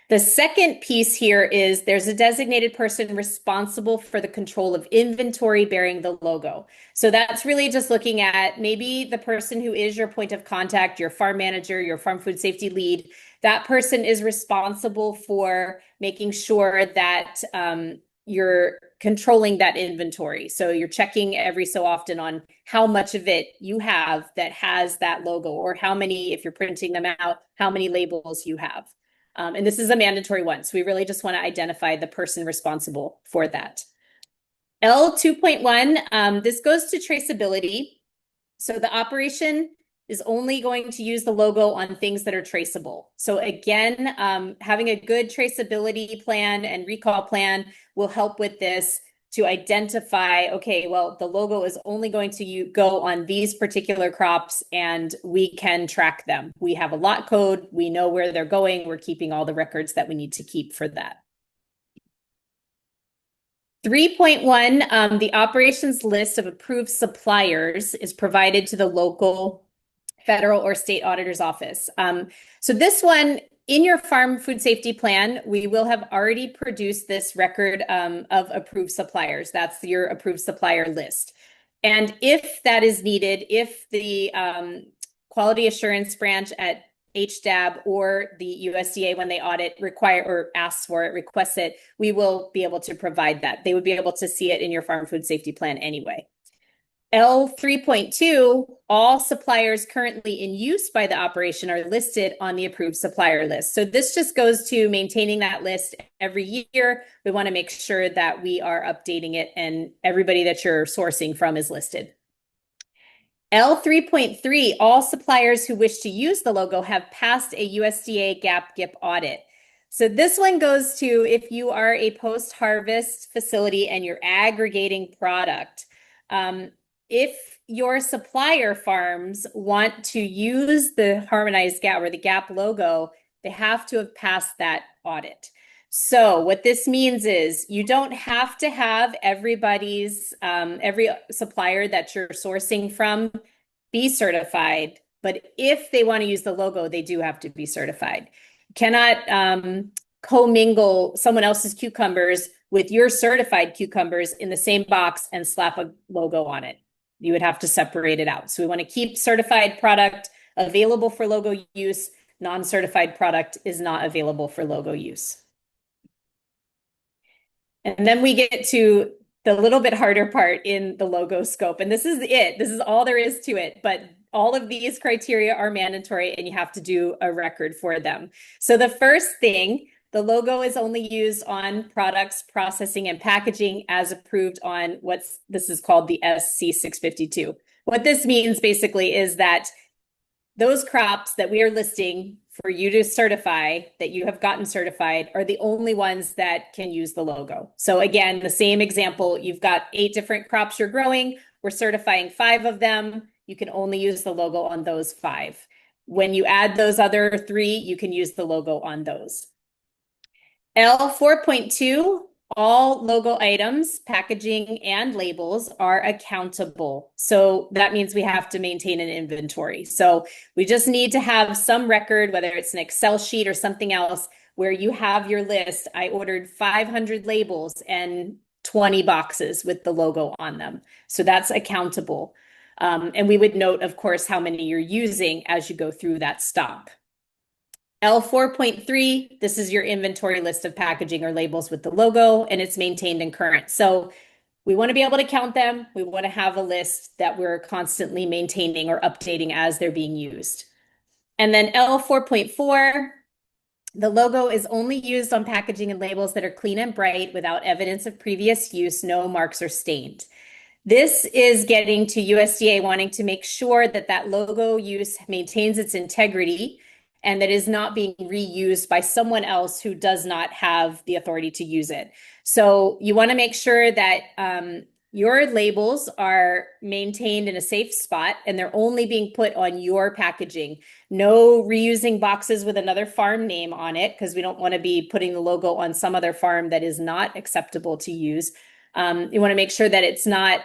Speaker 2: The second piece here is there's a designated person responsible for the control of inventory bearing the logo. So that's really just looking at maybe the person who is your point of contact, your farm manager, your farm food safety lead. That person is responsible for making sure that you're controlling that inventory. So you're checking every so often on how much of it you have that has that logo, or how many, if you're printing them out, how many labels you have. And this is a mandatory one. So we really just want to identify the person responsible for that. L2.1, this goes to traceability. So the operation is only going to use the logo on things that are traceable. So again, having a good traceability plan and recall plan will help with this to identify, okay, well, the logo is only going to go on these particular crops and we can track them. We have a lot code, we know where they're going, we're keeping all the records that we need to keep for that. 3.1, the operations list of approved suppliers is provided to the local, federal, or state auditor's office. So this one, in your farm food safety plan, we will have already produced this record of approved suppliers. That's your approved supplier list. And if that is needed, if the quality assurance branch at HDAB or the USDA, when they audit, require or asks for it, requests it, we will be able to provide that. They would be able to see it in your farm food safety plan anyway. L 3.2, all suppliers currently in use by the operation are listed on the approved supplier list. So this just goes to maintaining that list every year. We want to make sure that we are updating it and everybody that you're sourcing from is listed. L 3.3, all suppliers who wish to use the logo have passed a USDA GAP-GIP audit. So this one goes to if you are a post-harvest facility and you're aggregating product. If your supplier farms want to use the harmonized GAP or the GAP logo, they have to have passed that audit. So what this means is you don't have to have everybody's, every supplier that you're sourcing from be certified, but if they want to use the logo, they do have to be certified. You cannot commingle someone else's cucumbers with your certified cucumbers in the same box and slap a logo on it. You would have to separate it out. So we want to keep certified product available for logo use. Non-certified product is not available for logo use. And then we get to the little bit harder part in the logo scope. And this is it. This is all there is to it. But all of these criteria are mandatory and you have to do a record for them. So the first thing, the logo is only used on products, processing, and packaging as approved on this is called the SC 652. What this means basically is that those crops that we are listing for you to certify, that you have gotten certified, are the only ones that can use the logo. So again, the same example, you've got 8 different crops you're growing. We're certifying 5 of them. You can only use the logo on those 5. When you add those other 3, you can use the logo on those. L 4.2, all logo items, packaging, and labels are accountable. So that means we have to maintain an inventory. So we just need to have some record, whether it's an Excel sheet or something else, where you have your list. I ordered 500 labels and 20 boxes with the logo on them. So that's accountable. And we would note, of course, how many you're using as you go through that stop. L 4.3, this is your inventory list of packaging or labels with the logo, and it's maintained and current. So we want to be able to count them. We want to have a list that we're constantly maintaining or updating as they're being used. And then L 4.4, the logo is only used on packaging and labels that are clean and bright without evidence of previous use, no marks are stained. This is getting to USDA wanting to make sure that that logo use maintains its integrity and that is not being reused by someone else who does not have the authority to use it. So you want to make sure that your labels are maintained in a safe spot and they're only being put on your packaging. No reusing boxes with another farm name on it, because we don't want to be putting the logo on some other farm that is not acceptable to use. You want to make sure that it's not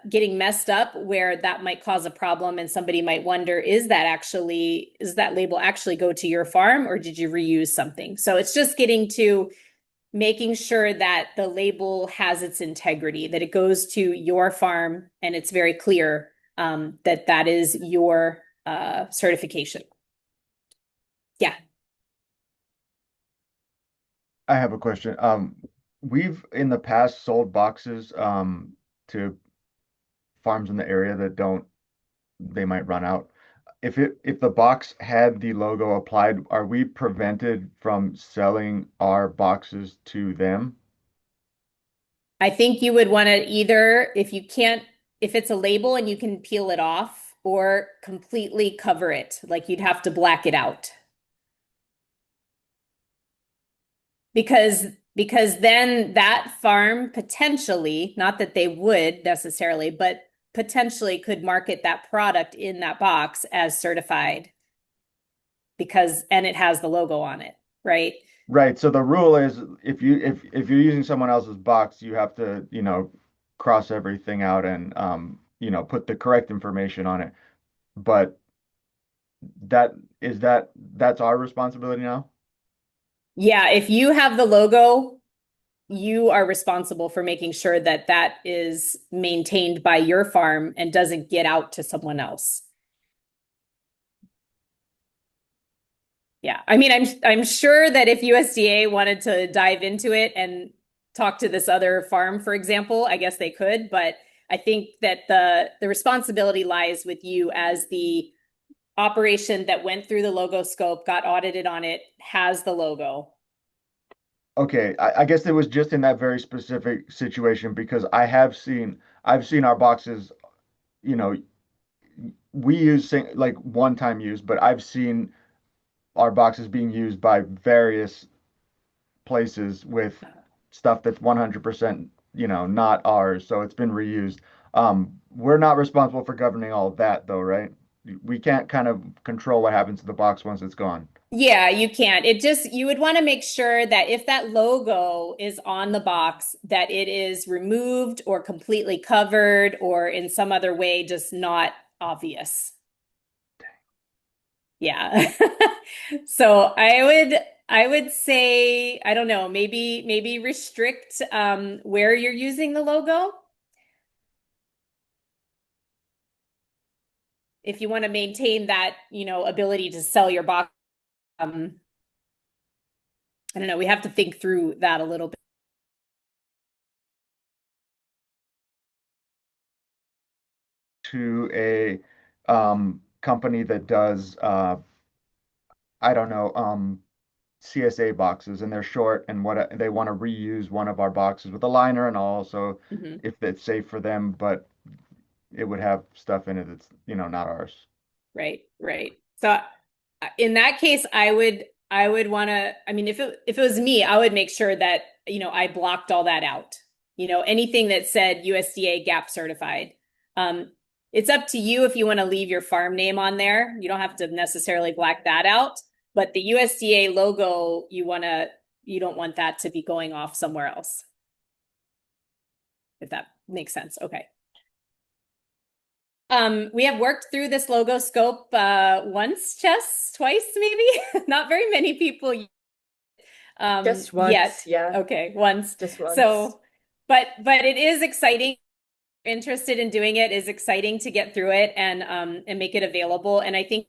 Speaker 2: getting messed up where that might cause a problem and somebody might wonder, is that label actually go to your farm or did you reuse something? So it's just getting to making sure that the label has its integrity, that it goes to your farm and it's very clear that that is your certification. Yeah.
Speaker 3: I have a question. We've in the past sold boxes to farms in the area that they might run out. If the box had the logo applied, are we prevented from selling our boxes to them?
Speaker 2: I think you would want to either, if it's a label and you can peel it off, or completely cover it, like you'd have to black it out. Because then that farm potentially, not that they would necessarily, but potentially could market that product in that box as certified and it has the logo on it, right?
Speaker 3: Right. So the rule is if you're using someone else's box, you have to, cross everything out and put the correct information on it. But that's our responsibility now?
Speaker 2: Yeah, if you have the logo, you are responsible for making sure that that is maintained by your farm and doesn't get out to someone else. Yeah. I mean, I'm sure that if USDA wanted to dive into it and talk to this other farm, for example, I guess they could, but I think that the responsibility lies with you as the operation that went through the logo scope, got audited on it, has the logo.
Speaker 3: Okay, I guess it was just in that very specific situation because I've seen our boxes, you know, we use like one-time use, but I've seen our boxes being used by various places with stuff that's 100%, not ours, so it's been reused. We're not responsible for governing all of that though, right? We can't kind of control what happens to the box once it's gone.
Speaker 2: Yeah, you can't. It just, you would want to make sure that if that logo is on the box, that it is removed or completely covered or in some other way just not obvious. Yeah. So I would say, I don't know, maybe restrict where you're using the logo if you want to maintain that, ability to sell your box. Um, I don't know, we have to think through that a little bit.
Speaker 3: To a company that does I don't know, CSA boxes, and they're short, and what they want to reuse one of our boxes with a liner and all, so
Speaker 2: Mhm.
Speaker 3: if it's safe for them, but it would have stuff in it that's, not ours.
Speaker 2: Right, right. So in that case, I would want to, I mean, if it was me, I would make sure that, I blocked all that out. Anything that said USDA GAP certified. Um, it's up to you if you want to leave your farm name on there. You don't have to necessarily black that out, but the USDA logo, you don't want that to be going off somewhere else, if that makes sense. Okay. We have worked through this logo scope once, Chess, twice, maybe. Not very many people
Speaker 1: Just
Speaker 2: yet.
Speaker 1: once, yeah,
Speaker 2: Okay, once.
Speaker 1: just once.
Speaker 2: So, but it is exciting. Interested in doing it is exciting to get through it and make it available. And I think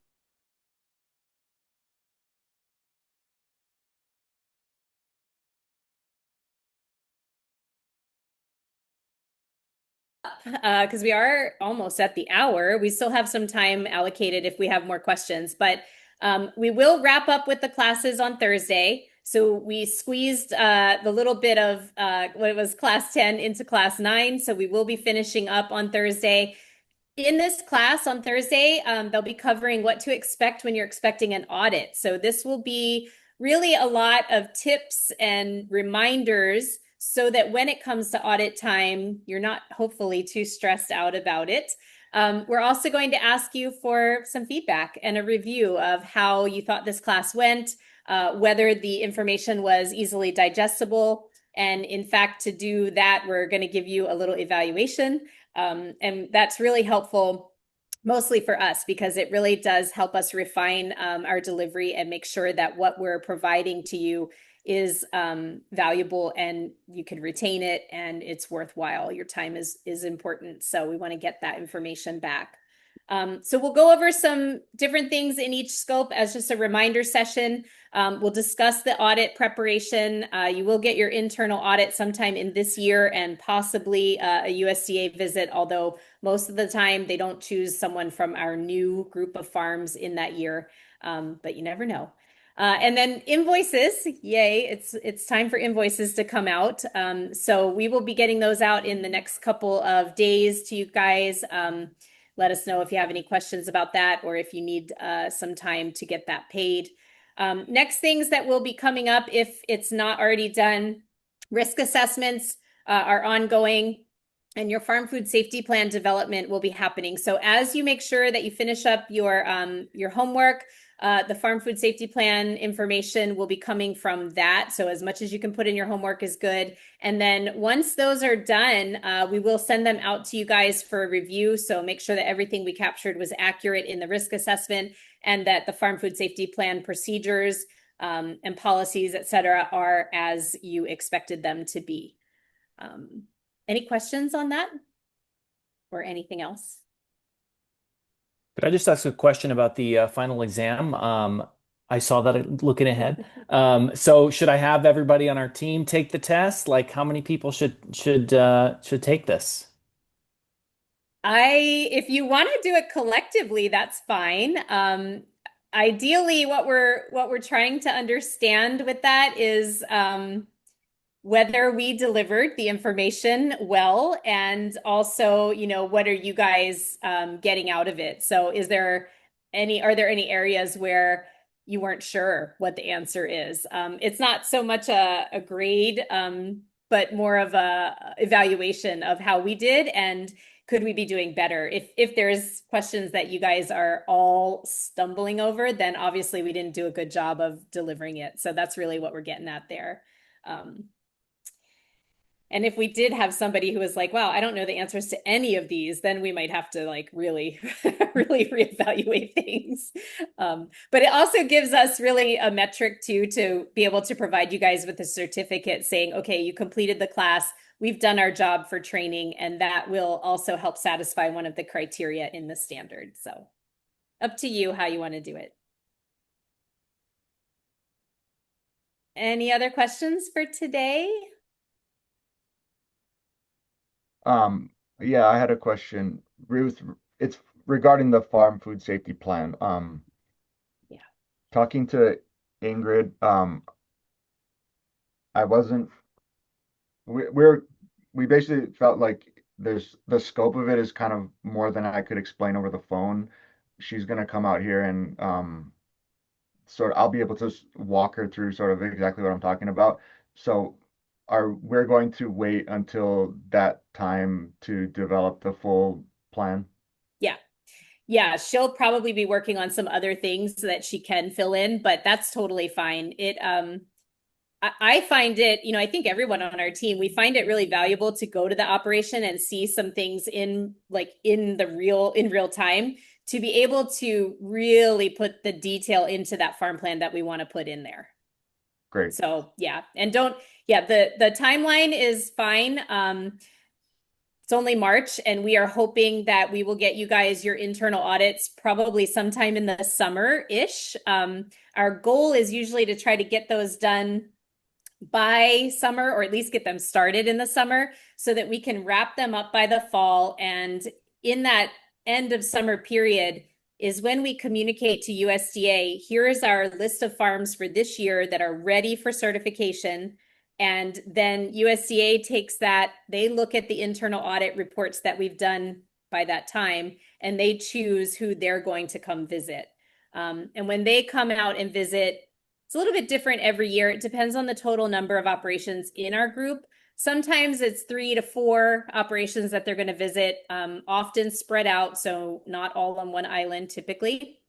Speaker 2: because we are almost at the hour. We still have some time allocated if we have more questions, but we will wrap up with the classes on Thursday. So we squeezed the little bit of what was class 10 into class 9. So we will be finishing up on Thursday. In this class on Thursday, they'll be covering what to expect when you're expecting an audit. So this will be really a lot of tips and reminders so that when it comes to audit time, you're not hopefully too stressed out about it. We're also going to ask you for some feedback and a review of how you thought this class went, whether the information was easily digestible. And in fact, to do that, we're going to give you a little evaluation. And that's really helpful, mostly for us, because it really does help us refine our delivery and make sure that what we're providing to you is valuable and you can retain it and it's worthwhile. Your time is important. So we want to get that information back. So we'll go over some different things in each scope as just a reminder session. We'll discuss the audit preparation. You will get your internal audit sometime in this year and possibly a USDA visit, although most of the time they don't choose someone from our new group of farms in that year, but you never know. And then invoices, yay, it's time for invoices to come out. So we will be getting those out in the next couple of days to you guys. Let us know if you have any questions about that or if you need some time to get that paid. Next things that will be coming up, if it's not already done, risk assessments are ongoing and your farm food safety plan development will be happening. So as you make sure that you finish up your homework, the farm food safety plan information will be coming from that. So as much as you can put in your homework is good. And then once those are done, we will send them out to you guys for a review. So make sure that everything we captured was accurate in the risk assessment and that the farm food safety plan procedures and policies, et cetera, are as you expected them to be. Any questions on that or anything else?
Speaker 4: Could I just ask a question about the final exam? I saw that looking ahead. So should I have everybody on our team take the test? Like how many people should take this?
Speaker 2: If you want to do it collectively, that's fine. Ideally, what we're trying to understand with that is whether we delivered the information well, and also, what are you guys getting out of it? So, are there any areas where you weren't sure what the answer is? It's not so much a grade, but more of a evaluation of how we did and could we be doing better? If there's questions that you guys are all stumbling over, then obviously we didn't do a good job of delivering it. So that's really what we're getting at there. Um, and if we did have somebody who was like, wow, I don't know the answers to any of these, then we might have to like really, really reevaluate things. But it also gives us really a metric too, to be able to provide you guys with a certificate saying, okay, you completed the class. We've done our job for training, and that will also help satisfy one of the criteria in the standard. So up to you how you want to do it. Any other questions for today?
Speaker 3: Um, yeah, I had a question. Ruth, it's regarding the farm food safety plan.
Speaker 2: Yeah.
Speaker 3: Talking to Ingrid, I wasn't, we, we're, we basically felt like there's the scope of it is kind of more than I could explain over the phone. She's gonna come out here and sort of I'll be able to walk her through sort of exactly what I'm talking about. So we're going to wait until that time to develop the full plan?
Speaker 2: Yeah. Yeah, she'll probably be working on some other things so that she can fill in, but that's totally fine. I find it, I think everyone on our team, we find it really valuable to go to the operation and see some things in real time, to be able to really put the detail into that farm plan that we want to put in there.
Speaker 3: Great.
Speaker 2: So yeah, and don't, yeah, the timeline is fine. It's only March, and we are hoping that we will get you guys your internal audits probably sometime in the summer-ish. Our goal is usually to try to get those done by summer, or at least get them started in the summer, so that we can wrap them up by the fall. And in that end of summer period is when we communicate to USDA, here is our list of farms for this year that are ready for certification. And then USDA takes that, they look at the internal audit reports that we've done by that time, and they choose who they're going to come visit. And when they come out and visit, it's a little bit different every year. It depends on the total number of operations in our group. Sometimes it's 3 to 4 operations that they're going to visit, often spread out, so not all on one island typically.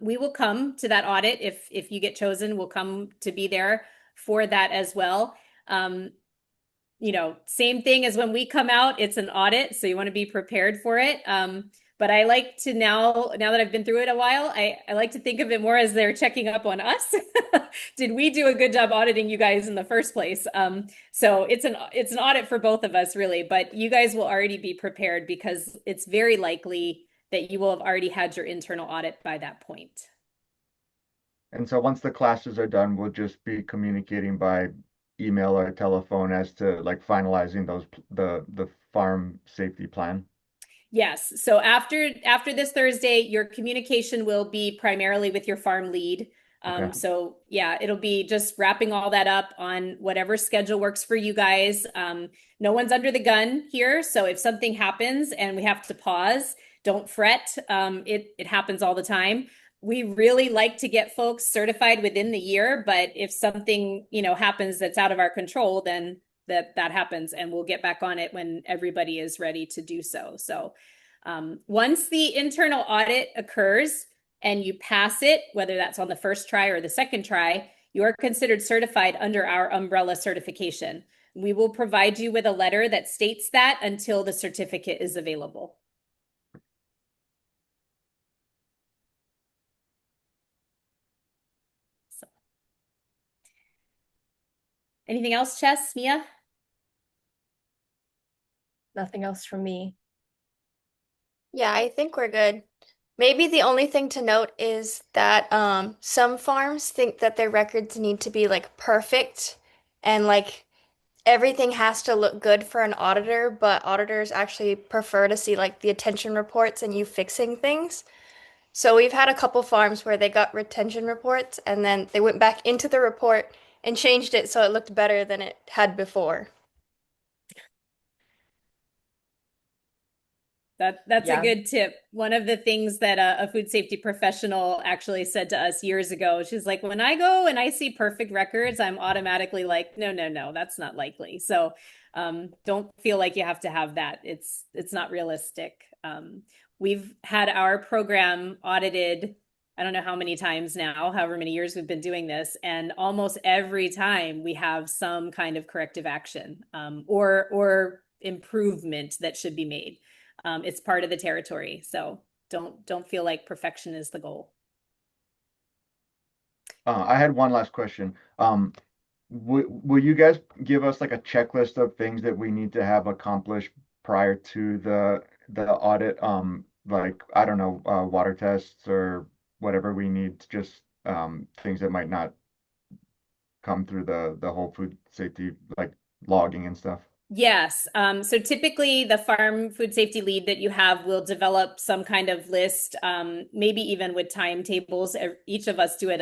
Speaker 2: We will come to that audit if you get chosen. We'll come to be there for that as well. Same thing as when we come out, it's an audit, so you want to be prepared for it. But I like to now that I've been through it a while, I like to think of it more as they're checking up on us. Did we do a good job auditing you guys in the first place? So it's an audit for both of us, really, but you guys will already be prepared because it's very likely that you will have already had your internal audit by that point.
Speaker 3: And so once the classes are done, we'll just be communicating by email or telephone as to like finalizing the farm safety plan.
Speaker 2: Yes. So after this Thursday, your communication will be primarily with your farm lead.
Speaker 3: Okay.
Speaker 2: So yeah, it'll be just wrapping all that up on whatever schedule works for you guys. No one's under the gun here, so if something happens and we have to pause, don't fret. It happens all the time. We really like to get folks certified within the year, but if something, happens that's out of our control, then that happens, and we'll get back on it when everybody is ready to do so. So once the internal audit occurs and you pass it, whether that's on the first try or the second try, you are considered certified under our umbrella certification. We will provide you with a letter that states that until the certificate is available. So. Anything else, Chess, Mia?
Speaker 1: Nothing else from me.
Speaker 5: Yeah, I think we're good. Maybe the only thing to note is that some farms think that their records need to be like perfect and like everything has to look good for an auditor, but auditors actually prefer to see like the attention reports and you fixing things. So we've had a couple farms where they got retention reports and then they went back into the report and changed it so it looked better than it had before.
Speaker 2: That's a
Speaker 1: Yeah.
Speaker 2: good tip. One of the things that a food safety professional actually said to us years ago, she's like, when I go and I see perfect records, I'm automatically like, no, no, no, that's not likely. So don't feel like you have to have that. It's not realistic. We've had our program audited, I don't know how many times now, however many years we've been doing this, and almost every time we have some kind of corrective action or improvement that should be made. It's part of the territory. So don't feel like perfection is the goal.
Speaker 3: I had one last question. Will you guys give us like a checklist of things that we need to have accomplished prior to the audit? Like I don't know, water tests or whatever we need, just things that might not come through the whole food safety like logging and stuff.
Speaker 2: Yes. So typically the farm food safety lead that you have will develop some kind of list, maybe even with timetables. Each of us do it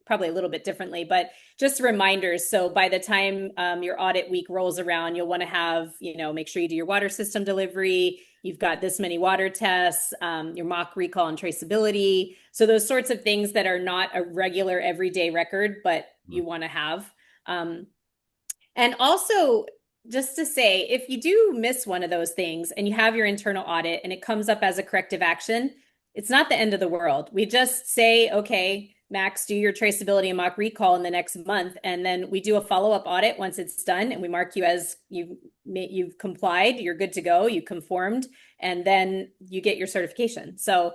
Speaker 2: probably a little bit differently, but just reminders. So by the time your audit week rolls around, you'll want to have, make sure you do your water system delivery. You've got this many water tests, your mock recall and traceability. So those sorts of things that are not a regular everyday record, but you want to have. And also, just to say, if you do miss one of those things and you have your internal audit and it comes up as a corrective action, it's not the end of the world. We just say, okay, Max, do your traceability and mock recall in the next month. And then we do a follow-up audit once it's done and we mark you as you've complied, you're good to go, you conformed, and then you get your certification. So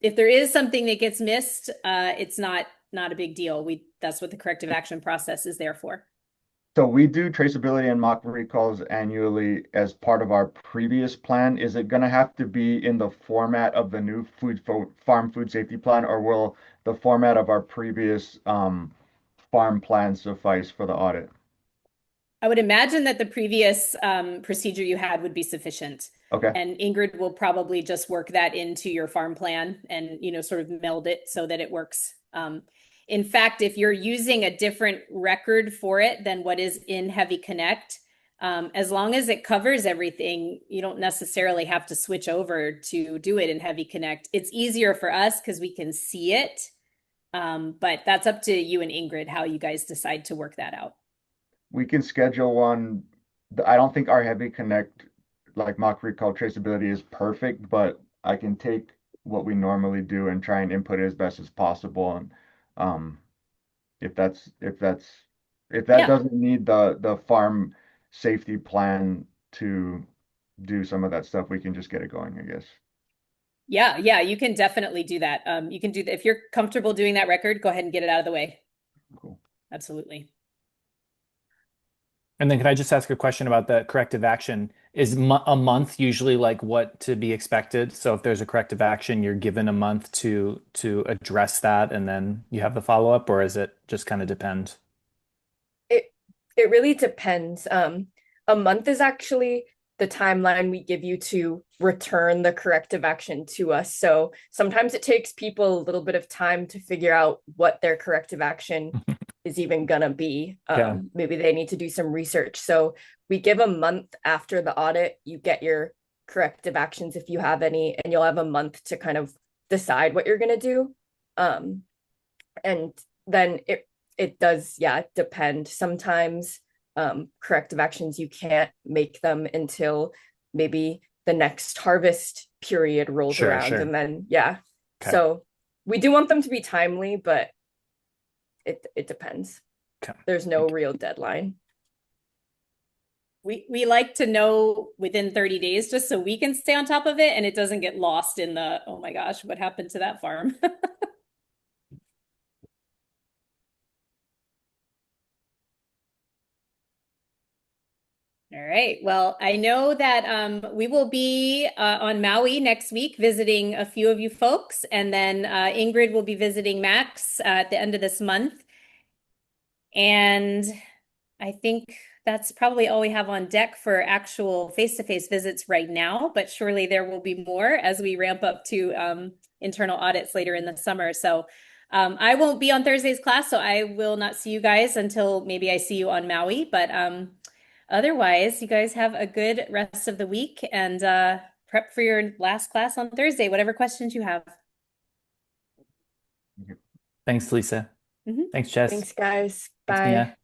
Speaker 2: if there is something that gets missed, it's not a big deal. That's what the corrective action process is there for.
Speaker 3: So we do traceability and mock recalls annually as part of our previous plan. Is it going to have to be in the format of the new farm food safety plan, or will the format of our previous farm plan suffice for the audit?
Speaker 2: I would imagine that the previous procedure you had would be sufficient.
Speaker 3: Okay.
Speaker 2: And Ingrid will probably just work that into your farm plan and, sort of meld it so that it works. In fact, if you're using a different record for it than what is in Heavy Connect, as long as it covers everything, you don't necessarily have to switch over to do it in Heavy Connect. It's easier for us because we can see it. But that's up to you and Ingrid, how you guys decide to work that out.
Speaker 3: We can schedule one. I don't think our Heavy Connect, like mock recall traceability, is perfect, but I can take what we normally do and try and input it as best as possible. And um, if that
Speaker 2: Yeah.
Speaker 3: doesn't need the farm safety plan to do some of that stuff, we can just get it going, I guess.
Speaker 2: Yeah, you can definitely do that. You can do that if you're comfortable doing that record, go ahead and get it out of the way.
Speaker 3: Cool.
Speaker 2: Absolutely.
Speaker 4: And then can I just ask a question about the corrective action? Is a month usually like what to be expected? So if there's a corrective action, you're given a month to address that, and then you have the follow-up, or is it just kind of depend?
Speaker 1: It it really depends. A month is actually the timeline we give you to return the corrective action to us. So sometimes it takes people a little bit of time to figure out what their corrective action is even gonna be.
Speaker 4: Yeah,
Speaker 1: Maybe they need to do some research. So we give a month after the audit, you get your corrective actions if you have any, and you'll have a month to kind of decide what you're gonna do. Um, and then it does, yeah, depend. Sometimes corrective actions you can't make them until maybe the next harvest period rolls
Speaker 4: sure,
Speaker 1: around, and
Speaker 4: sure.
Speaker 1: then yeah.
Speaker 4: Okay,
Speaker 1: So we do want them to be timely, but it depends.
Speaker 4: okay.
Speaker 1: There's no real deadline.
Speaker 2: We like to know within 30 days just so we can stay on top of it and it doesn't get lost in the, oh my gosh, what happened to that farm? All right. Well, I know that we will be on Maui next week visiting a few of you folks, and then Ingrid will be visiting Max at the end of this month. And I think that's probably all we have on deck for actual face-to-face visits right now, but surely there will be more as we ramp up to internal audits later in the summer. So I won't be on Thursday's class, so I will not see you guys until maybe I see you on Maui. But otherwise, you guys have a good rest of the week and prep for your last class on Thursday, whatever questions you have.
Speaker 4: Thanks, Lisa.
Speaker 2: Mhm.
Speaker 4: Thanks, Jess.
Speaker 1: Thanks, guys.
Speaker 4: Thanks,
Speaker 1: Bye.
Speaker 4: Mia.